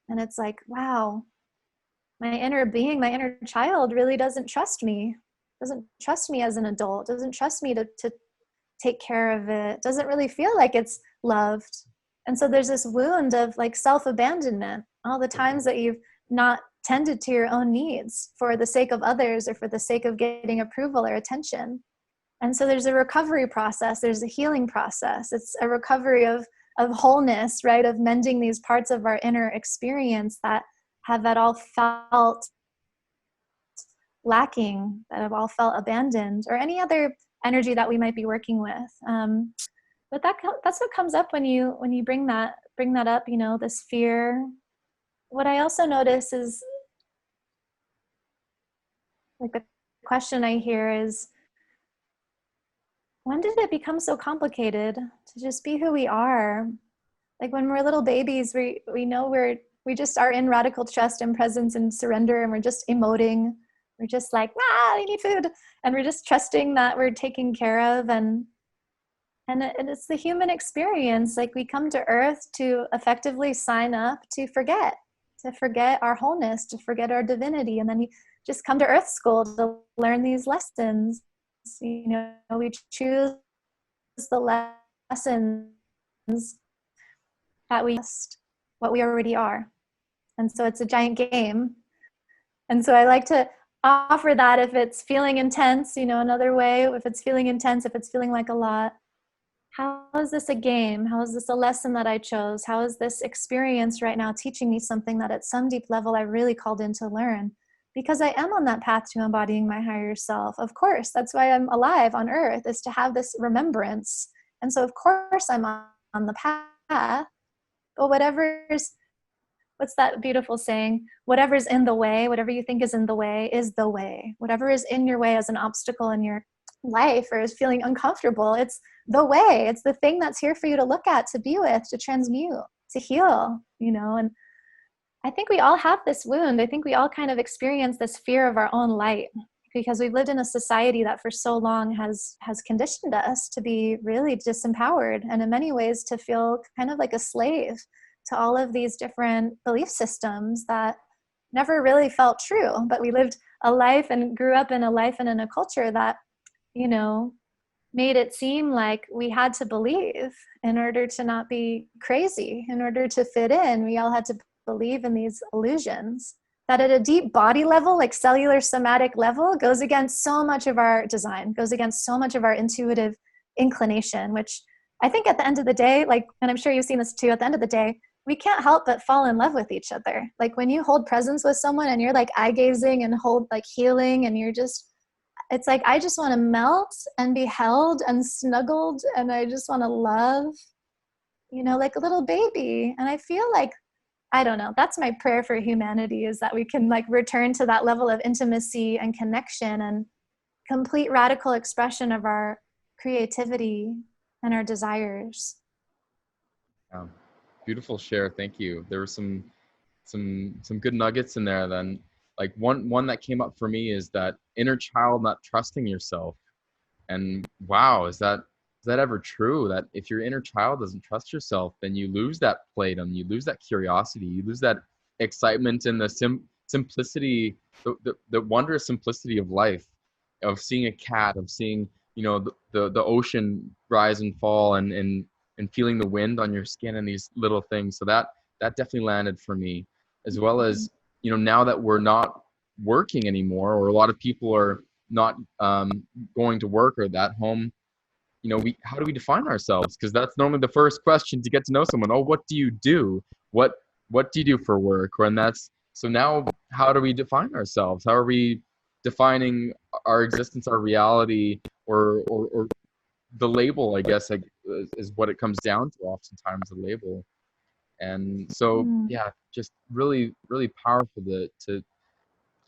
And it's like, wow, my inner being, my inner child really doesn't trust me as an adult, doesn't trust me to take care of it, doesn't really feel like it's loved. And so there's this wound of like self-abandonment, all the times that you've not tended to your own needs for the sake of others or for the sake of getting approval or attention. And so there's a recovery process, there's a healing process. It's a recovery of wholeness, right? Of mending these parts of our inner experience that have at all felt lacking, that have all felt abandoned, or any other energy that we might be working with. But that's what comes up when you bring that up, this fear. What I also notice is, like, the question I hear is, when did it become so complicated to just be who we are? Like when we're little babies, we know we just are in radical trust and presence and surrender, and we're just emoting. We're just like, I need food. And we're just trusting that we're taken care of. And it's the human experience. Like we come to earth to effectively sign up to forget our wholeness, to forget our divinity. And then we just come to earth school to learn these lessons. We choose the lessons that what we already are. And so it's a giant game. And so I like to offer that if it's feeling intense, another way, if it's feeling intense, if it's feeling like a lot, how is this a game? How is this a lesson that I chose? How is this experience right now teaching me something that at some deep level I really called in to learn? Because I am on that path to embodying my higher self. Of course, that's why I'm alive on earth, is to have this remembrance. And so of course I'm on the path, but what's that beautiful saying? Whatever's in the way, whatever you think is in the way is the way. Whatever is in your way as an obstacle in your life or is feeling uncomfortable, it's the way. It's the thing that's here for you to look at, to be with, to transmute, to heal, and I think we all have this wound. I think we all kind of experience this fear of our own light because we've lived in a society that for so long has conditioned us to be really disempowered and in many ways to feel kind of like a slave to all of these different belief systems that never really felt true. But we lived a life and grew up in a life and in a culture that, made it seem like we had to believe in order to not be crazy, in order to fit in. We all had to believe in these illusions that at a deep body level, like cellular somatic level, goes against so much of our design, goes against so much of our intuitive inclination, which I think at the end of the day, like, and I'm sure you've seen this too, at the end of the day, we can't help but fall in love with each other. Like when you hold presence with someone and you're like eye gazing and hold like healing and you're just, it's like I just want to melt and be held and snuggled, and I just want to love, like a little baby. And I feel like, I don't know, that's my prayer for humanity, is that we can like return to that level of intimacy and connection and complete radical expression of our creativity and our desires. Yeah. Beautiful share. Thank you. There were some good nuggets in there. Then, like one that came up for me is that inner child not trusting yourself. And wow, is that ever true? That if your inner child doesn't trust yourself, then you lose that playdom, you lose that curiosity, you lose that excitement and the simplicity, the wondrous simplicity of life, of seeing a cat, of seeing the ocean rise and fall, and feeling the wind on your skin and these little things. So that definitely landed for me, as well as now that we're not working anymore, or a lot of people are not going to work or that home, how do we define ourselves? Because that's normally the first question to get to know someone. Oh, what do you do? What do you do for work? And that's, so now how do we define ourselves? How are we defining our existence, our reality, or the label, I guess, like, is what it comes down to oftentimes, the label. And so yeah, just really, really powerful to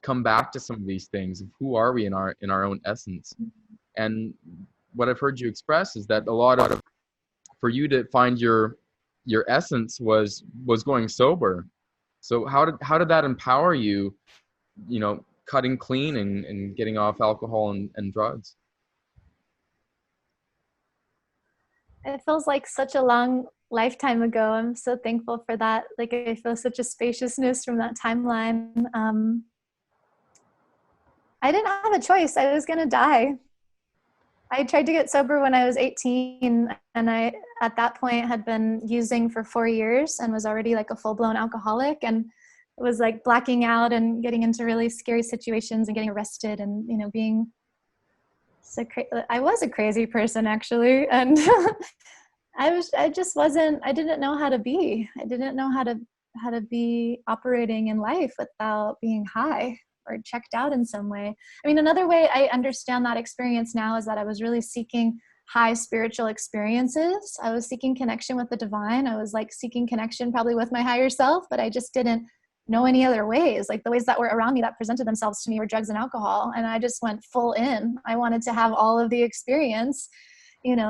come back to some of these things of who are we in our own essence. And what I've heard you express is that a lot of, for you to find your essence was going sober. So how did that empower you, cutting clean and getting off alcohol and drugs? It feels like such a long lifetime ago. I'm so thankful for that. Like I feel such a spaciousness from that timeline. I didn't have a choice. I was going to die. I tried to get sober when I was 18, and I, at that point, had been using for 4 years and was already like a full-blown alcoholic, and was like blacking out and getting into really scary situations and getting arrested and, being so I was a crazy person, actually. And I didn't know how to be. I didn't know how to be operating in life without being high or checked out in some way. I mean, another way I understand that experience now is that I was really seeking high spiritual experiences. I was seeking connection with the divine. I was like seeking connection probably with my higher self, but I just didn't know any other ways. Like the ways that were around me that presented themselves to me were drugs and alcohol. And I just went full in. I wanted to have all of the experience,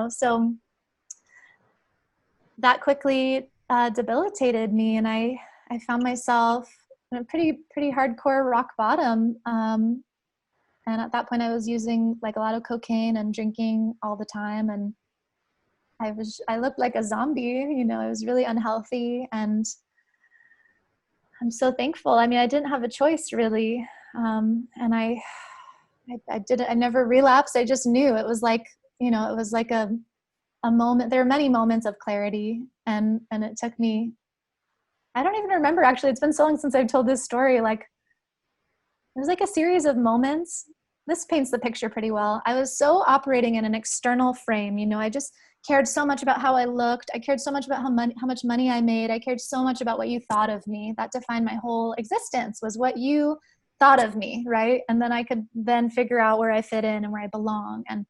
so that quickly debilitated me. And I found myself in a pretty hardcore rock bottom. And at that point I was using like a lot of cocaine and drinking all the time. And I looked like a zombie, I was really unhealthy. And I'm so thankful. I mean, I didn't have a choice really. And I never relapsed. I just knew it was like, it was like a moment. There were many moments of clarity, and it took me, I don't even remember, actually. It's been so long since I've told this story. Like, it was like a series of moments. This paints the picture pretty well. I was so operating in an external frame. I just cared so much about how I looked. I cared so much about how much money I made. I cared so much about what you thought of me. That defined my whole existence, was what you thought of me, right? And then I could then figure out where I fit in and where I belong. And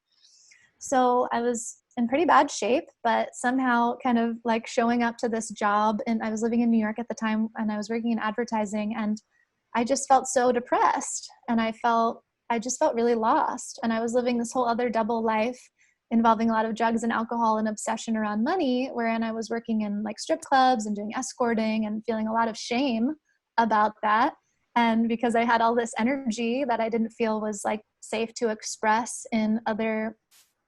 so I was in pretty bad shape, but somehow kind of like showing up to this job. And I was living in New York at the time, and I was working in advertising, and I just felt so depressed, and I just felt really lost. And I was living this whole other double life involving a lot of drugs and alcohol and obsession around money, wherein I was working in like strip clubs and doing escorting and feeling a lot of shame about that. And because I had all this energy that I didn't feel was like safe to express in other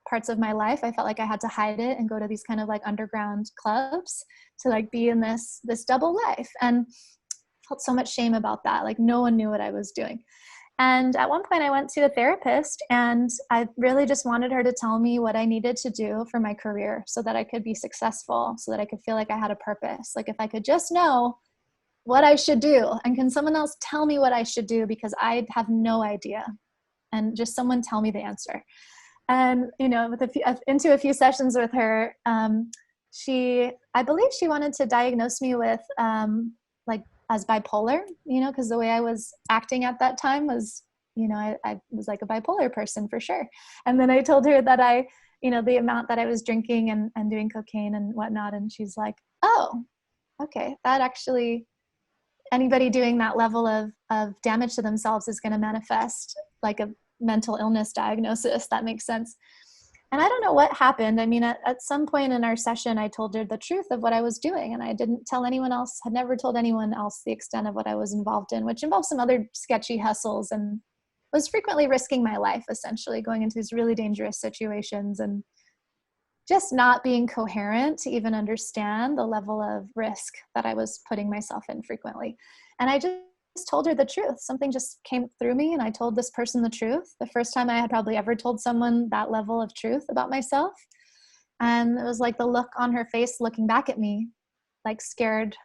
parts of my life, I felt like I had to hide it and go to these kind of like underground clubs to like be in this double life, and felt so much shame about that. Like no one knew what I was doing. And at one point I went to a therapist, and I really just wanted her to tell me what I needed to do for my career so that I could be successful, so that I could feel like I had a purpose. Like if I could just know what I should do, and can someone else tell me what I should do, because I have no idea, and just someone tell me the answer. And, with into a few sessions with her, I believe she wanted to diagnose me with, like as bipolar, because the way I was acting at that time was I was like a bipolar person for sure. And then I told her that the amount that I was drinking and doing cocaine and whatnot. And she's like, oh, okay, that actually, anybody doing that level of damage to themselves is going to manifest like a mental illness diagnosis. That makes sense. And I don't know what happened. I mean, at some point in our session, I told her the truth of what I was doing, and I didn't tell anyone else, had never told anyone else the extent of what I was involved in, which involved some other sketchy hustles and was frequently risking my life, essentially going into these really dangerous situations and just not being coherent to even understand the level of risk that I was putting myself in frequently. And I just told her the truth. Something just came through me and I told this person the truth. The first time I had probably ever told someone that level of truth about myself. And it was like the look on her face looking back at me, like scared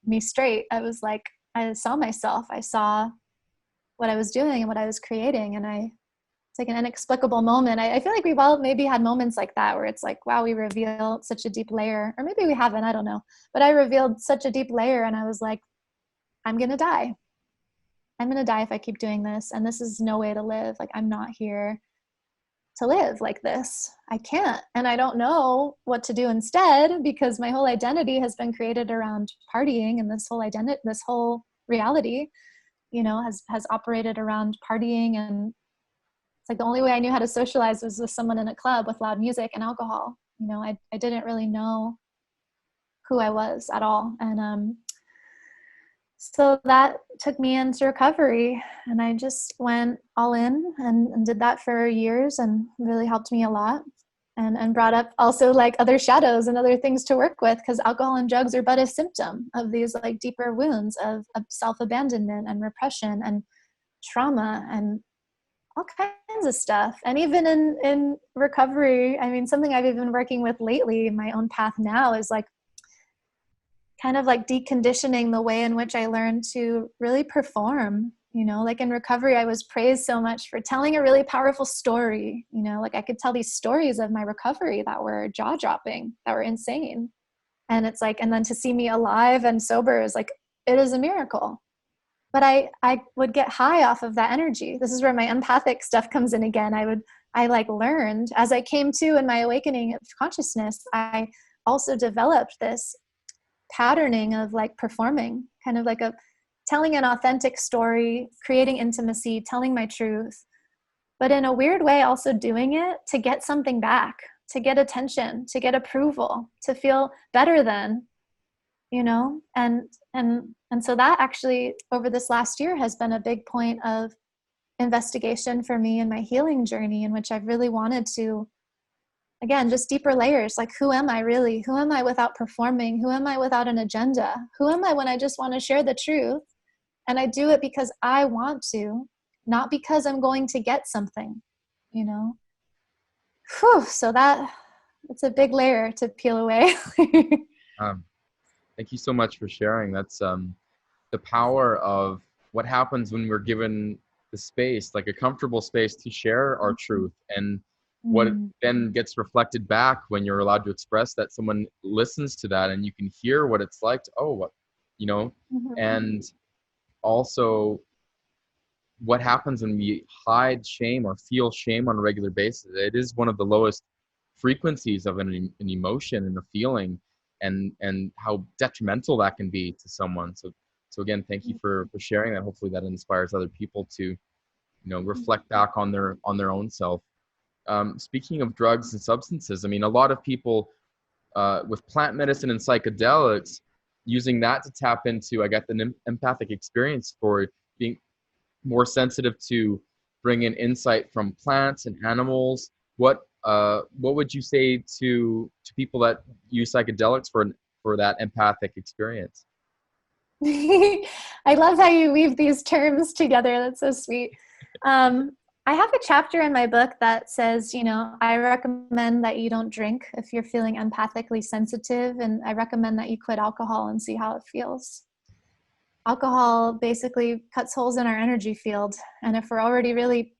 me straight. I was like, I saw myself. I saw what I was doing and what I was creating. And it's like an inexplicable moment. I feel like we've all maybe had moments like that where it's like, wow, we revealed such a deep layer, or maybe we haven't, I don't know. But I revealed such a deep layer and I was like, I'm going to die. I'm going to die if I keep doing this. And this is no way to live. Like, I'm not here to live like this. I can't. And I don't know what to do instead because my whole identity has been created around partying, and this whole reality, has operated around partying. And it's like the only way I knew how to socialize was with someone in a club with loud music and alcohol. I didn't really know who I was at all. And so that took me into recovery, and I just went all in and did that for years, and really helped me a lot, and brought up also like other shadows and other things to work with, because alcohol and drugs are but a symptom of these like deeper wounds of self-abandonment and repression and trauma and all kinds of stuff. And even in recovery, I mean, something I've been working with lately in my own path now is like kind of like deconditioning the way in which I learned to really perform. Like in recovery, I was praised so much for telling a really powerful story. Like I could tell these stories of my recovery that were jaw-dropping, that were insane. And it's like, and then to see me alive and sober is like, it is a miracle. But I would get high off of that energy. This is where my empathic stuff comes in again. I like learned as I came to in my awakening of consciousness, I also developed this patterning of like performing, kind of like telling an authentic story, creating intimacy, telling my truth, but in a weird way also doing it to get something back, to get attention, to get approval, to feel better than, and so that actually over this last year has been a big point of investigation for me in my healing journey, in which I've really wanted to, again, just deeper layers, like who am I really? Who am I without performing? Who am I without an agenda? Who am I when I just want to share the truth? And I do it because I want to, not because I'm going to get something, Whew, so it's a big layer to peel away. Thank you so much for sharing. That's the power of what happens when we're given the space, like a comfortable space to share our truth, and what then gets reflected back when you're allowed to express that. Someone listens to that and you can hear what it's like to, and also what happens when we hide shame or feel shame on a regular basis. It is one of the lowest frequencies of an emotion and a feeling, and how detrimental that can be to someone. So again, thank you for sharing that. Hopefully that inspires other people to, reflect back on their own self. Speaking of drugs and substances, I mean, a lot of people with plant medicine and psychedelics, using that to tap into, I got the empathic experience for being more sensitive to bring in insight from plants and animals. What would you say to people that use psychedelics for that empathic experience? I love how you weave these terms together. That's so sweet. I have a chapter in my book that says, I recommend that you don't drink if you're feeling empathically sensitive, and I recommend that you quit alcohol and see how it feels. Alcohol basically cuts holes in our energy field, and if we're already really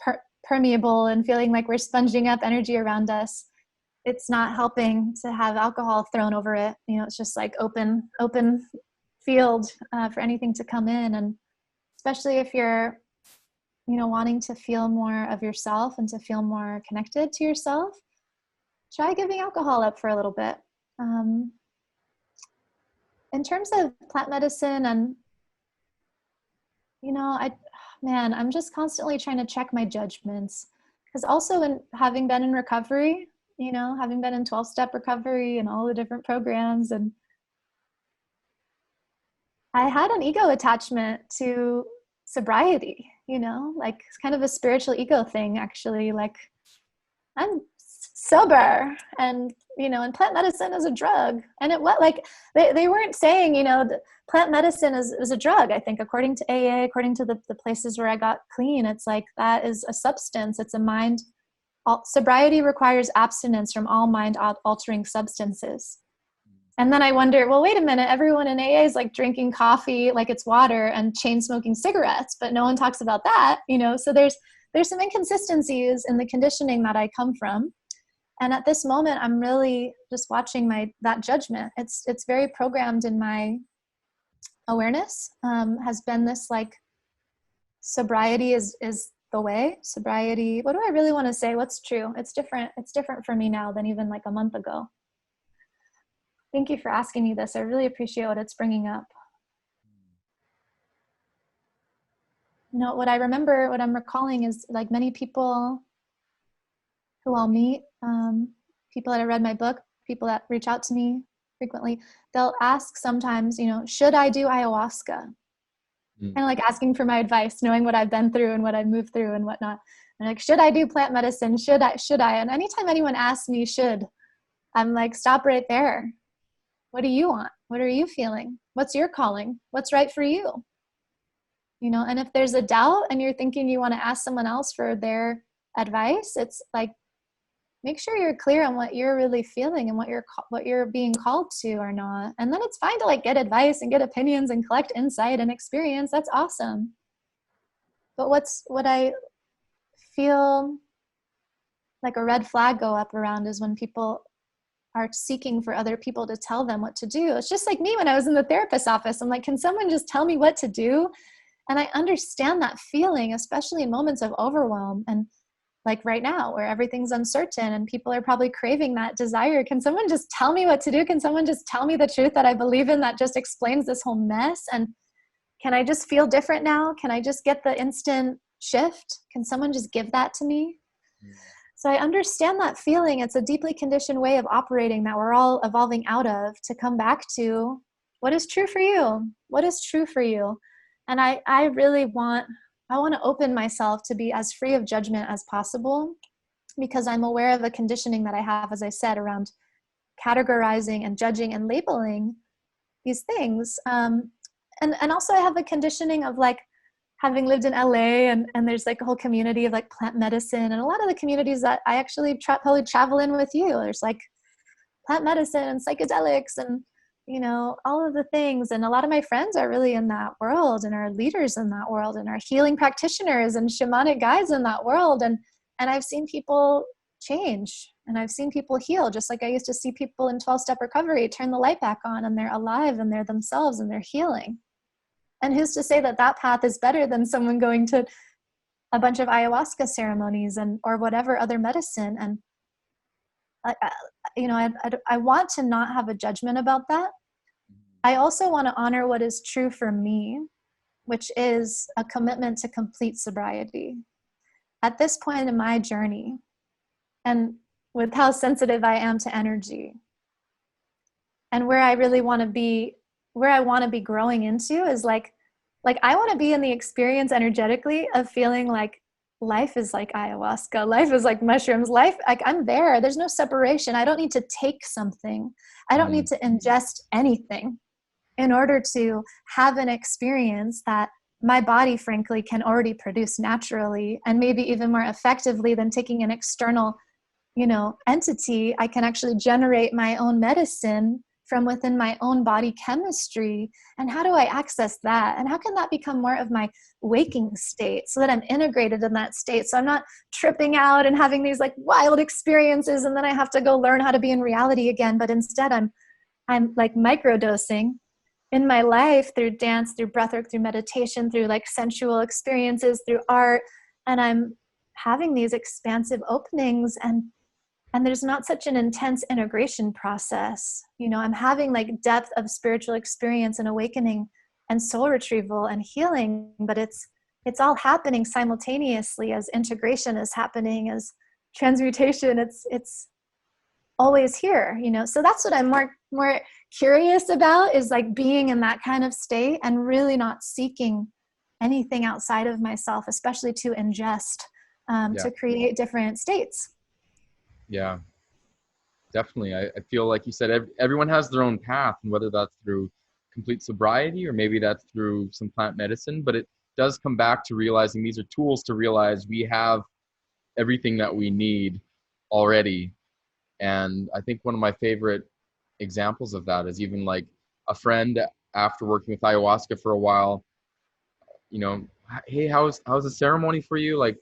permeable and feeling like we're sponging up energy around us, it's not helping to have alcohol thrown over it. It's just like open field for anything to come in. And especially if you're wanting to feel more of yourself and to feel more connected to yourself, try giving alcohol up for a little bit. In terms of plant medicine, and I'm just constantly trying to check my judgments, because also having been in recovery, having been in 12-step recovery and all the different programs, and I had an ego attachment to sobriety, like it's kind of a spiritual ego thing, actually. Like, I'm sober, and and plant medicine is a drug, and they weren't saying plant medicine is a drug. I think according to AA, according to the places where I got clean, it's like that is a substance. It's a mind. Sobriety requires abstinence from all mind altering substances. And then I wonder, well, wait a minute, everyone in AA is like drinking coffee like it's water and chain smoking cigarettes, but no one talks about that, so there's some inconsistencies in the conditioning that I come from. And at this moment, I'm really just watching that judgment. It's very programmed in my awareness, has been this like, sobriety is the way. Sobriety, what do I really want to say? What's true? It's different for me now than even like a month ago. Thank you for asking me this. I really appreciate what it's bringing up. What I'm recalling is like many people who I'll meet, people that have read my book, people that reach out to me frequently, they'll ask sometimes, should I do ayahuasca? Kind of like asking for my advice, knowing what I've been through and what I've moved through and whatnot. And like, should I do plant medicine? Should I? And anytime anyone asks me should, I'm like, stop right there. What do you want? What are you feeling? What's your calling? What's right for you? And if there's a doubt and you're thinking you want to ask someone else for their advice, it's like, make sure you're clear on what you're really feeling and what you're being called to or not. And then it's fine to like get advice and get opinions and collect insight and experience. That's awesome. But what I feel like a red flag go up around is when people are seeking for other people to tell them what to do. It's just like me when I was in the therapist's office. I'm like, can someone just tell me what to do? And I understand that feeling, especially in moments of overwhelm. And like right now where everything's uncertain and people are probably craving that desire. Can someone just tell me what to do? Can someone just tell me the truth that I believe in that just explains this whole mess? And can I just feel different now? Can I just get the instant shift? Can someone just give that to me? So I understand that feeling. It's a deeply conditioned way of operating that we're all evolving out of, to come back to what is true for you. What is true for you? And I really want to open myself to be as free of judgment as possible, because I'm aware of a conditioning that I have, as I said, around categorizing and judging and labeling these things. And also I have a conditioning of like having lived in LA and there's like a whole community of like plant medicine, and a lot of the communities that I actually probably travel in with you, there's like plant medicine and psychedelics and all of the things. And a lot of my friends are really in that world and are leaders in that world and are healing practitioners and shamanic guides in that world. And I've seen people change and I've seen people heal, just like I used to see people in 12-step recovery turn the light back on and they're alive and they're themselves and they're healing. And who's to say that that path is better than someone going to a bunch of ayahuasca ceremonies or whatever other medicine? And I want to not have a judgment about that. I also want to honor what is true for me, which is a commitment to complete sobriety. At this point in my journey, and with how sensitive I am to energy, and where I really want to be, where I want to be growing into is like I want to be in the experience energetically of feeling like life is like ayahuasca, life is like mushrooms, life, like I'm there. There's no separation. I don't need to take something. I don't need to ingest anything in order to have an experience that my body, frankly, can already produce naturally, and maybe even more effectively than taking an external, entity. I can actually generate my own medicine from within my own body chemistry. And how do I access that? And how can that become more of my waking state so that I'm integrated in that state? So I'm not tripping out and having these like wild experiences and then I have to go learn how to be in reality again. But instead I'm like microdosing in my life through dance, through breathwork, through meditation, through like sensual experiences, through art. And I'm having these expansive openings, and there's not such an intense integration process. You know, I'm having like depth of spiritual experience and awakening and soul retrieval and healing, but it's all happening simultaneously as integration is happening, as transmutation. It's always here, you know. So that's what I'm more curious about, is like being in that kind of state and really not seeking anything outside of myself, especially to ingest, to create different states. Yeah, definitely. I feel like you said, everyone has their own path, and whether that's through complete sobriety or maybe that's through some plant medicine, but it does come back to realizing these are tools to realize we have everything that we need already. And I think one of my favorite examples of that is even like a friend, after working with ayahuasca for a while, you know, hey, how's the ceremony for you? Like,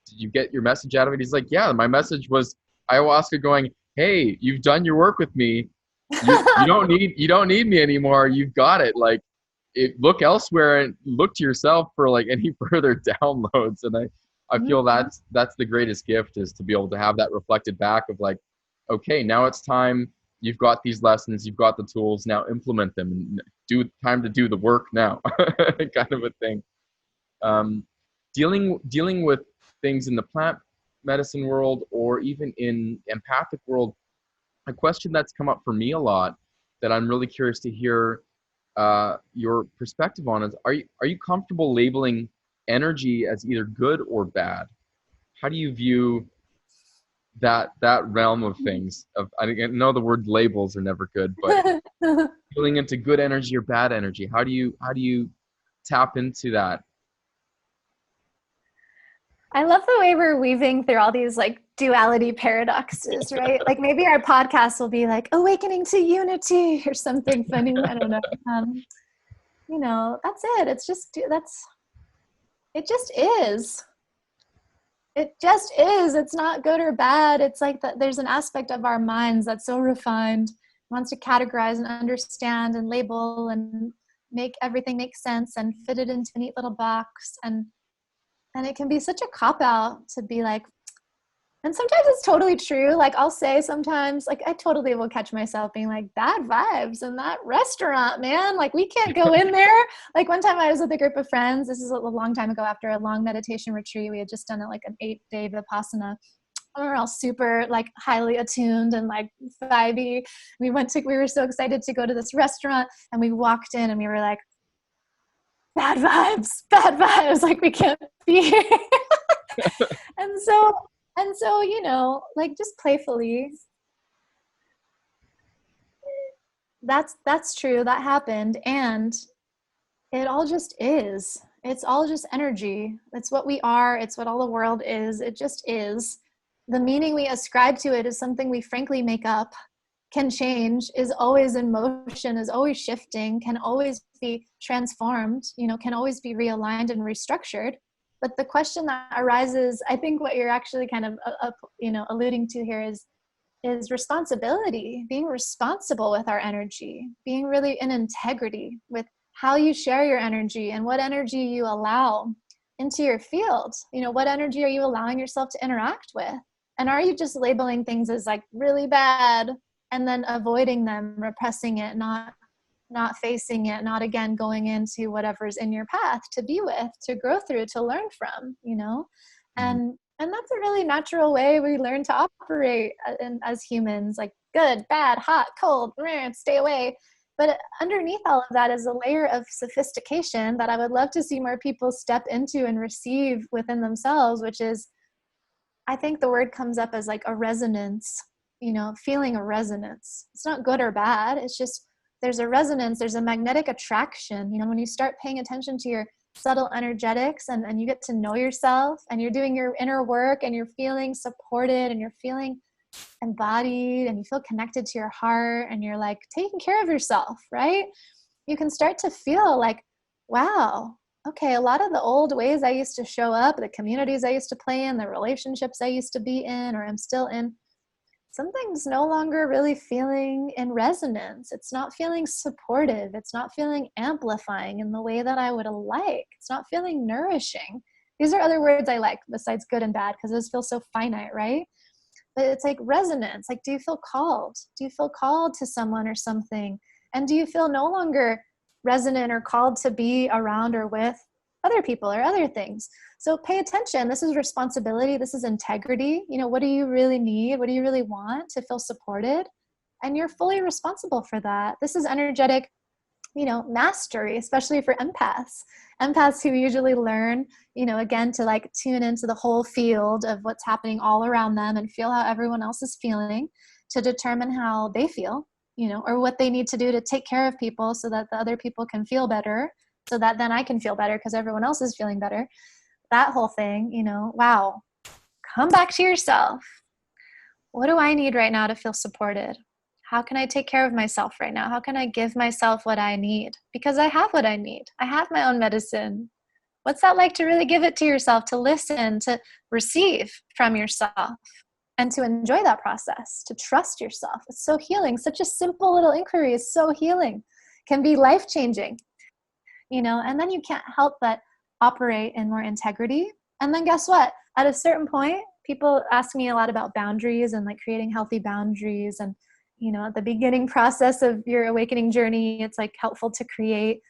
did you get your message out of it? He's like, yeah, my message was ayahuasca going, hey, you've done your work with me. You don't need me anymore. You've got it. Like, look elsewhere and look to yourself for like any further downloads. And I feel that's the greatest gift, is to be able to have that reflected back of like, okay, now it's time. You've got these lessons, you've got the tools, now implement them, and time to do the work now, kind of a thing. Dealing with things in the plant medicine world, or even in empathic world, a question that's come up for me a lot that I'm really curious to hear your perspective on is, are you comfortable labeling energy as either good or bad? How do you view that realm of things? I know the word labels are never good, but feeling into good energy or bad energy, how do you tap into that? I love the way we're weaving through all these like duality paradoxes, right? Like maybe our podcast will be like awakening to unity or something funny. I don't know. You know, that's it. It just is. It just is. It's not good or bad. It's like that there's an aspect of our minds that's so refined, wants to categorize and understand and label and make everything make sense and fit it into a neat little box. And it can be such a cop-out to be like, and sometimes it's totally true. Like I'll say sometimes, like I totally will catch myself being like, bad vibes in that restaurant, man. Like we can't go in there. Like one time I was with a group of friends. This is a long time ago after a long meditation retreat. We had just done like an 8-day Vipassana. We were all super like highly attuned and like vibey. We were so excited to go to this restaurant, and we walked in and we were like, bad vibes. Like we can't be here. And so, you know, like just playfully, that's true. That happened. And it all just is. It's all just energy. It's what we are. It's what all the world is. It just is. The meaning we ascribe to it is something we frankly make up, can change, is always in motion, is always shifting, can always be transformed, you know, can always be realigned and restructured. But the question that arises, I think what you're actually kind of, alluding to here is responsibility, being responsible with our energy, being really in integrity with how you share your energy and what energy you allow into your field. You know, what energy are you allowing yourself to interact with? And are you just labeling things as like really bad and then avoiding them, repressing it, not facing it, not again going into whatever's in your path to be with, to grow through, to learn from, you know? And that's a really natural way we learn to operate as humans, like good, bad, hot, cold, stay away. But underneath all of that is a layer of sophistication that I would love to see more people step into and receive within themselves, which is, I think the word comes up as like a resonance, you know, feeling a resonance. It's not good or bad. It's just, there's a resonance, there's a magnetic attraction. You know, when you start paying attention to your subtle energetics and you get to know yourself and you're doing your inner work and you're feeling supported and you're feeling embodied and you feel connected to your heart and you're like taking care of yourself, right? You can start to feel like, wow, okay, a lot of the old ways I used to show up, the communities I used to play in, the relationships I used to be in or am still in, something's no longer really feeling in resonance. It's not feeling supportive. It's not feeling amplifying in the way that I would like. It's not feeling nourishing. These are other words I like besides good and bad, because those feel so finite, right? But it's like resonance. Like, do you feel called? Do you feel called to someone or something? And do you feel no longer resonant or called to be around or with other people or other things? So pay attention. This is responsibility. This is integrity. You know, what do you really need? What do you really want to feel supported? And you're fully responsible for that. This is energetic, you know, mastery, especially for empaths who usually learn, you know, again, to like tune into the whole field of what's happening all around them and feel how everyone else is feeling to determine how they feel, you know, or what they need to do to take care of people so that the other people can feel better, so that then I can feel better because everyone else is feeling better. That whole thing, you know, wow, come back to yourself. What do I need right now to feel supported? How can I take care of myself right now? How can I give myself what I need? Because I have what I need. I have my own medicine. What's that like to really give it to yourself, to listen, to receive from yourself, and to enjoy that process, to trust yourself? It's so healing. Such a simple little inquiry is so healing, can be life-changing, you know, and then you can't help but operate in more integrity. And then guess what? At a certain point, people ask me a lot about boundaries and like creating healthy boundaries. And you know, at the beginning process of your awakening journey, it's like helpful to create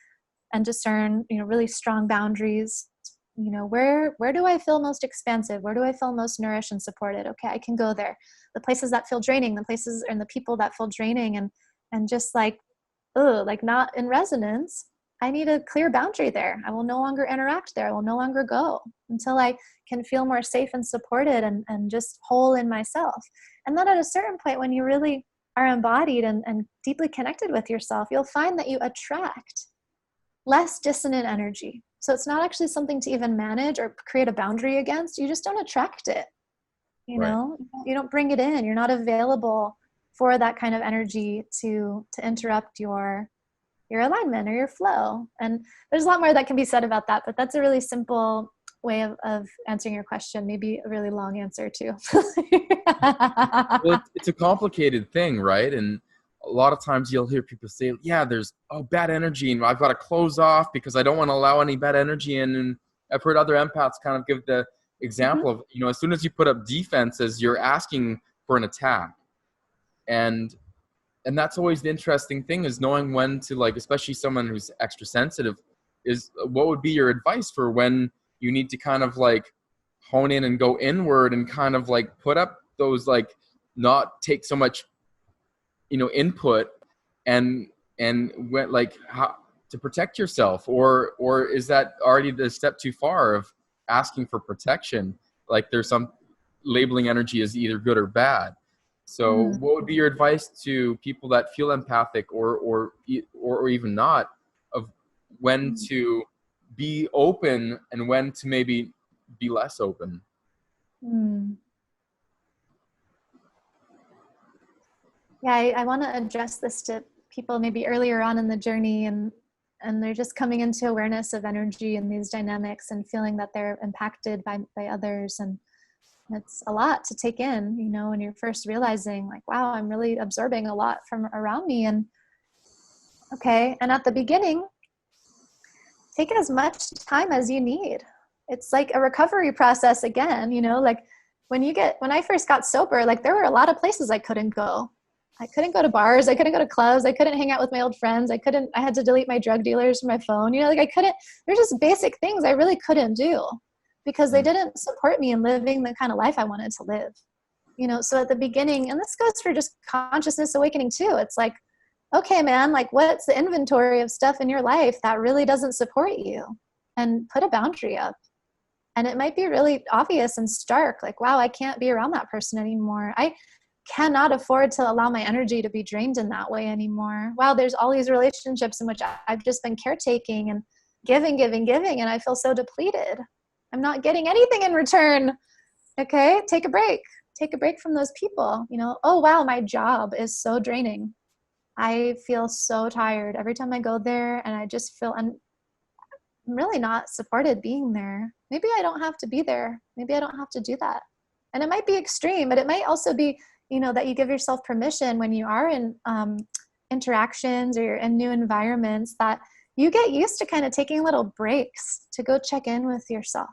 and discern, you know, really strong boundaries. You know, where do I feel most expansive? Where do I feel most nourished and supported? Okay, I can go there. The places that feel draining, the places and the people that feel draining and just like, like not in resonance, I need a clear boundary there. I will no longer interact there. I will no longer go until I can feel more safe and supported and just whole in myself. And then at a certain point, when you really are embodied and deeply connected with yourself, you'll find that you attract less dissonant energy. So it's not actually something to even manage or create a boundary against. You just don't attract it. You know, you don't bring it in. You're not available for that kind of energy to interrupt your alignment or your flow. And there's a lot more that can be said about that, but that's a really simple way of answering your question. Maybe a really long answer too. Well, it's a complicated thing, right? And a lot of times you'll hear people say, yeah, there's bad energy and I've got to close off because I don't want to allow any bad energy in. And I've heard other empaths kind of give the example of, you know, as soon as you put up defenses, you're asking for an attack. And that's always the interesting thing, is knowing when to, like, especially someone who's extra sensitive, is what would be your advice for when you need to kind of like hone in and go inward and kind of like put up those, like, not take so much, you know, input and when, like, how to protect yourself, or is that already the step too far of asking for protection? Like, there's some labeling energy as either good or bad. So what would be your advice to people that feel empathic or even not, of when to be open and when to maybe be less open? Yeah, I want to address this to people maybe earlier on in the journey, and they're just coming into awareness of energy and these dynamics and feeling that they're impacted by others. And it's a lot to take in, you know, when you're first realizing like, wow, I'm really absorbing a lot from around me. And okay. And at the beginning, take as much time as you need. It's like a recovery process again, you know, like when I first got sober, like there were a lot of places I couldn't go. I couldn't go to bars. I couldn't go to clubs. I couldn't hang out with my old friends. I had to delete my drug dealers from my phone. You know, like there's just basic things I really couldn't do because they didn't support me in living the kind of life I wanted to live. You know, so at the beginning, and this goes for just consciousness awakening too. It's like, okay, man, like what's the inventory of stuff in your life that really doesn't support you? And put a boundary up. And it might be really obvious and stark, like, wow, I can't be around that person anymore. I cannot afford to allow my energy to be drained in that way anymore. Wow, there's all these relationships in which I've just been caretaking and giving, and I feel so depleted. I'm not getting anything in return. Okay, take a break. Take a break from those people. You know, oh, wow, my job is so draining. I feel so tired every time I go there, and I just feel I'm really not supported being there. Maybe I don't have to be there. Maybe I don't have to do that. And it might be extreme, but it might also be that you give yourself permission when you are in interactions or you're in new environments, that you get used to kind of taking little breaks to go check in with yourself,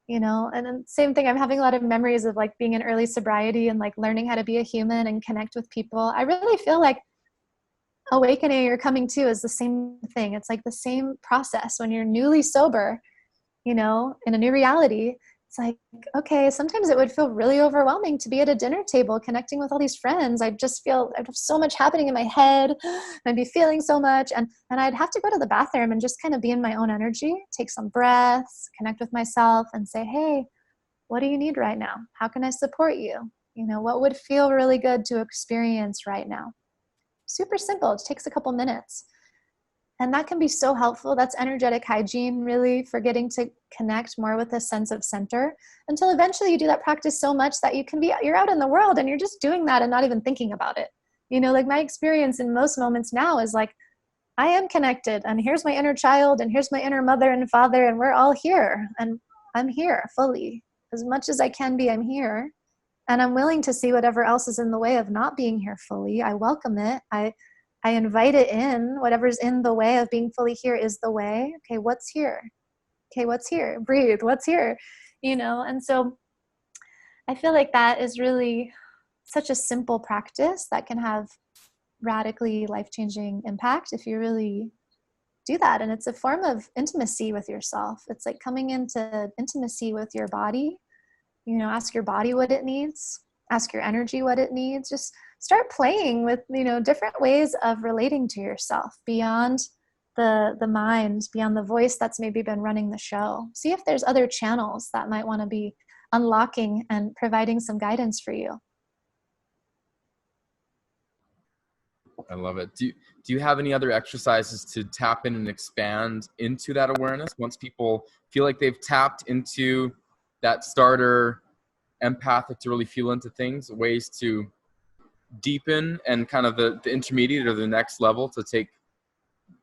and then same thing. I'm having a lot of memories of like being in early sobriety and like learning how to be a human and connect with people. I really feel like awakening or coming to is the same thing. It's like the same process when you're newly sober, in a new reality. It's like, okay, sometimes it would feel really overwhelming to be at a dinner table connecting with all these friends. I'd have so much happening in my head. I'd be feeling so much. And I'd have to go to the bathroom and just kind of be in my own energy, take some breaths, connect with myself and say, hey, what do you need right now? How can I support you? What would feel really good to experience right now? Super simple. It takes a couple minutes. And that can be so helpful. That's energetic hygiene, really, for getting to connect more with a sense of center, until eventually you do that practice so much that you're out in the world and you're just doing that and not even thinking about it. Like my experience in most moments now is like, I am connected and here's my inner child and here's my inner mother and father and we're all here and I'm here fully. As much as I can be, I'm here. And I'm willing to see whatever else is in the way of not being here fully. I welcome it. I invite it in. Whatever's in the way of being fully here is the way. Okay, what's here? Okay, what's here? Breathe. What's here? And so I feel like that is really such a simple practice that can have radically life-changing impact if you really do that. And it's a form of intimacy with yourself. It's like coming into intimacy with your body. Ask your body what it needs. Ask your energy what it needs. Just start playing with, different ways of relating to yourself beyond the mind, beyond the voice that's maybe been running the show. See if there's other channels that might want to be unlocking and providing some guidance for you. I love it. Do you have any other exercises to tap in and expand into that awareness once people feel like they've tapped into that starter empathic to really feel into things, ways to deepen and kind of the intermediate or the next level to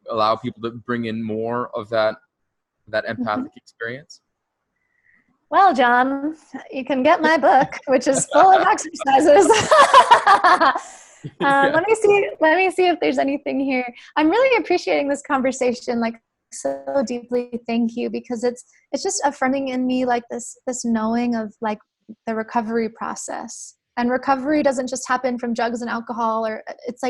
allow people to bring in more of that empathic experience? Well, John, you can get my book, which is full of exercises. Yeah. Let me see if there's anything here. I'm really appreciating this conversation, like, so deeply. Thank you, because it's just affirming in me like this knowing of like the recovery process. And recovery doesn't just happen from drugs and alcohol, or it's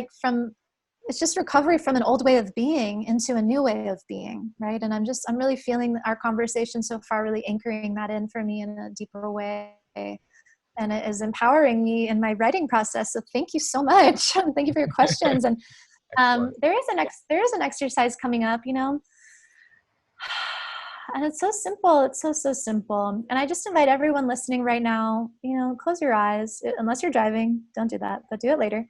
just recovery from an old way of being into a new way of being, right? And I'm really feeling our conversation so far really anchoring that in for me in a deeper way. And it is empowering me in my writing process. So thank you so much. Thank you for your questions. And there is an exercise coming up, and it's so simple. It's so simple. And I just invite everyone listening right now, close your eyes, unless you're driving. Don't do that, but do it later.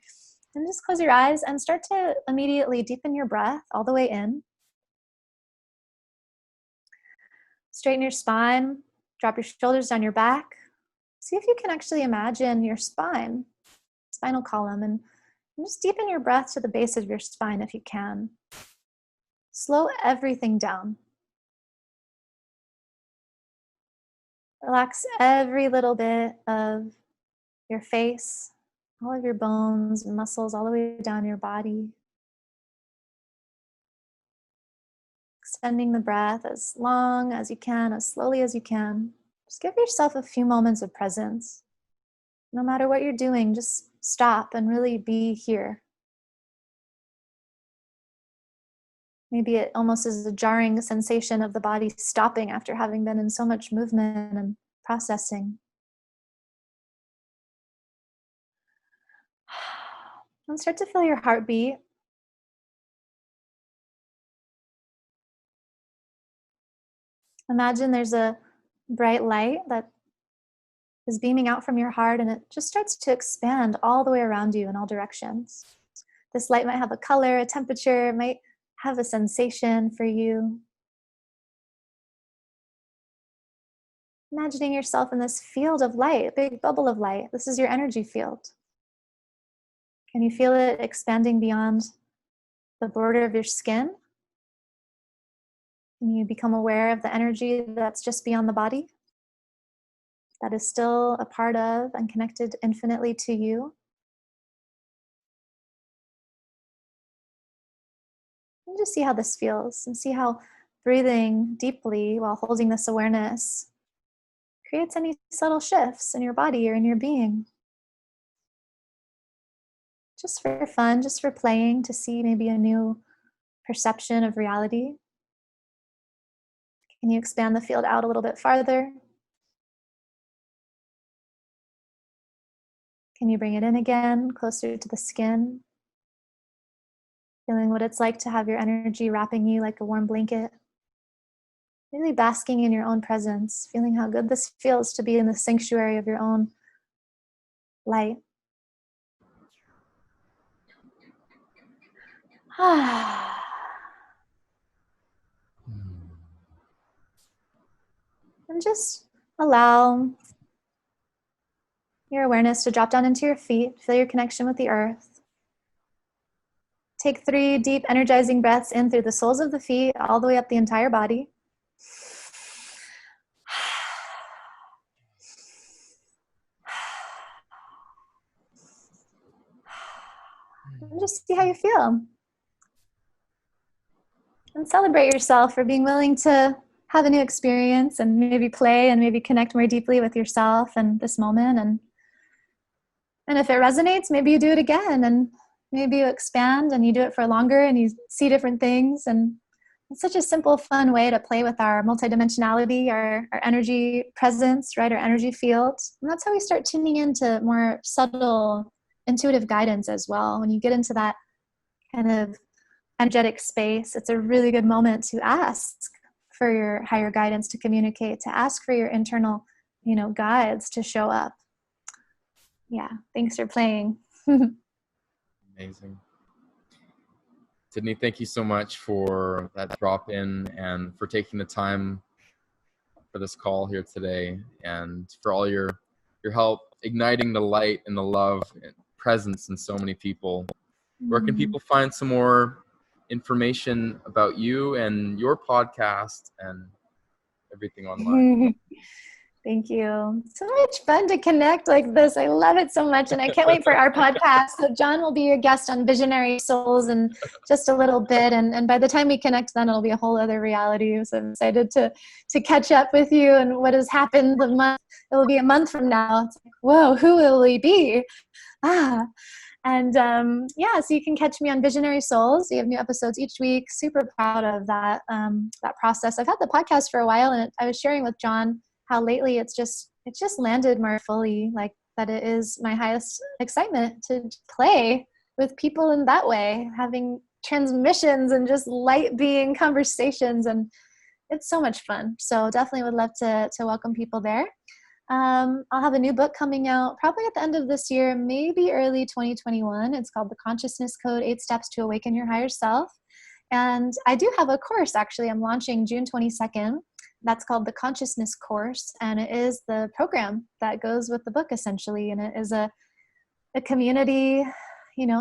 And just close your eyes and start to immediately deepen your breath all the way in. Straighten your spine, drop your shoulders down your back. See if you can actually imagine your spine, spinal column, and just deepen your breath to the base of your spine if you can. Slow everything down. Relax every little bit of your face, all of your bones and muscles, all the way down your body. Extending the breath as long as you can, as slowly as you can. Just give yourself a few moments of presence. No matter what you're doing, just stop and really be here. Maybe it almost is a jarring sensation of the body stopping after having been in so much movement and processing. And start to feel your heartbeat. Imagine there's a bright light that is beaming out from your heart, and it just starts to expand all the way around you in all directions. This light might have a color, a temperature, it might have a sensation for you. Imagining yourself in this field of light, a big bubble of light. This is your energy field. Can you feel it expanding beyond the border of your skin? Can you become aware of the energy that's just beyond the body, that is still a part of and connected infinitely to you? just see how this feels and see how breathing deeply while holding this awareness creates any subtle shifts in your body or in your being. Just for fun, just for playing, to see maybe a new perception of reality. Can you expand the field out a little bit farther? Can you bring it in again, closer to the skin? Feeling what it's like to have your energy wrapping you like a warm blanket. Really basking in your own presence, feeling how good this feels to be in the sanctuary of your own light. And just allow your awareness to drop down into your feet. Feel your connection with the earth. Take 3 deep, energizing breaths in through the soles of the feet, all the way up the entire body. And just see how you feel. And celebrate yourself for being willing to have a new experience and maybe play and maybe connect more deeply with yourself and this moment. And if it resonates, maybe you do it again, and maybe you expand and you do it for longer and you see different things. And it's such a simple, fun way to play with our multidimensionality, our energy presence, right? Our energy field. And that's how we start tuning into more subtle, intuitive guidance as well. When you get into that kind of energetic space, it's a really good moment to ask for your higher guidance to communicate, to ask for your internal, guides to show up. Yeah, thanks for playing. Amazing. Sydney, thank you so much for that drop in and for taking the time for this call here today, and for all your help igniting the light and the love and presence in so many people. Where can people find some more information about you and your podcast and everything online? Thank you. So much fun to connect like this. I love it so much. And I can't wait for our podcast. So John will be your guest on Visionary Souls in just a little bit. And by the time we connect, then it'll be a whole other reality. So I'm excited to catch up with you and what has happened the month. It'll be a month from now. It's like, whoa, who will we be? And so you can catch me on Visionary Souls. We have new episodes each week. Super proud of that process. I've had the podcast for a while, and I was sharing with John how lately it's just landed more fully, like that it is my highest excitement to play with people in that way, having transmissions and just light being conversations, and it's so much fun. So definitely would love to welcome people there. I'll have a new book coming out probably at the end of this year, maybe early 2021. It's called The Consciousness Code: 8 Steps to Awaken Your Higher Self. And I do have a course, actually. I'm launching June 22nd. That's called the Consciousness Course, and it is the program that goes with the book, essentially. And it is a community,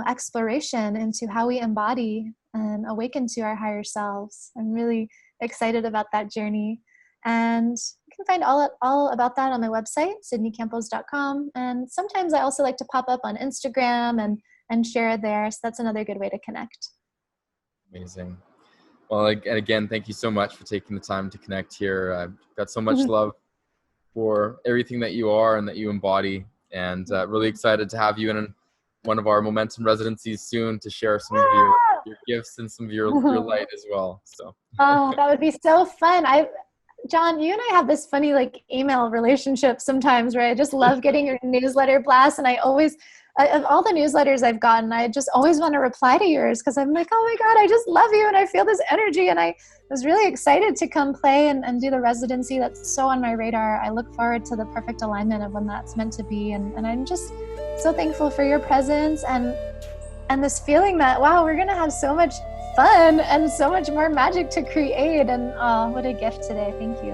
exploration into how we embody and awaken to our higher selves. I'm really excited about that journey. And you can find all about that on my website, sydneycampos.com. And sometimes I also like to pop up on Instagram and share there. So that's another good way to connect. Amazing. Well, again, thank you so much for taking the time to connect here. I've got so much love for everything that you are and that you embody, and really excited to have you in one of our Momentum residencies soon to share some of your gifts and some of your light as well. So. Oh, that would be so fun. John, you and I have this funny email relationship sometimes, where I just love getting your newsletter blast, and I always, of all the newsletters I've gotten, I just always want to reply to yours because I'm like, oh my God, I just love you and I feel this energy, and I was really excited to come play and do the residency. That's so on my radar. I look forward to the perfect alignment of when that's meant to be, and I'm just so thankful for your presence and this feeling that, wow, we're going to have so much fun and so much more magic to create. And what a gift today. Thank you.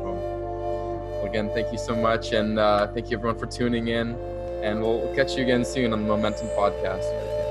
Well, again, thank you so much. And thank you everyone for tuning in. And we'll catch you again soon on the Momentum podcast.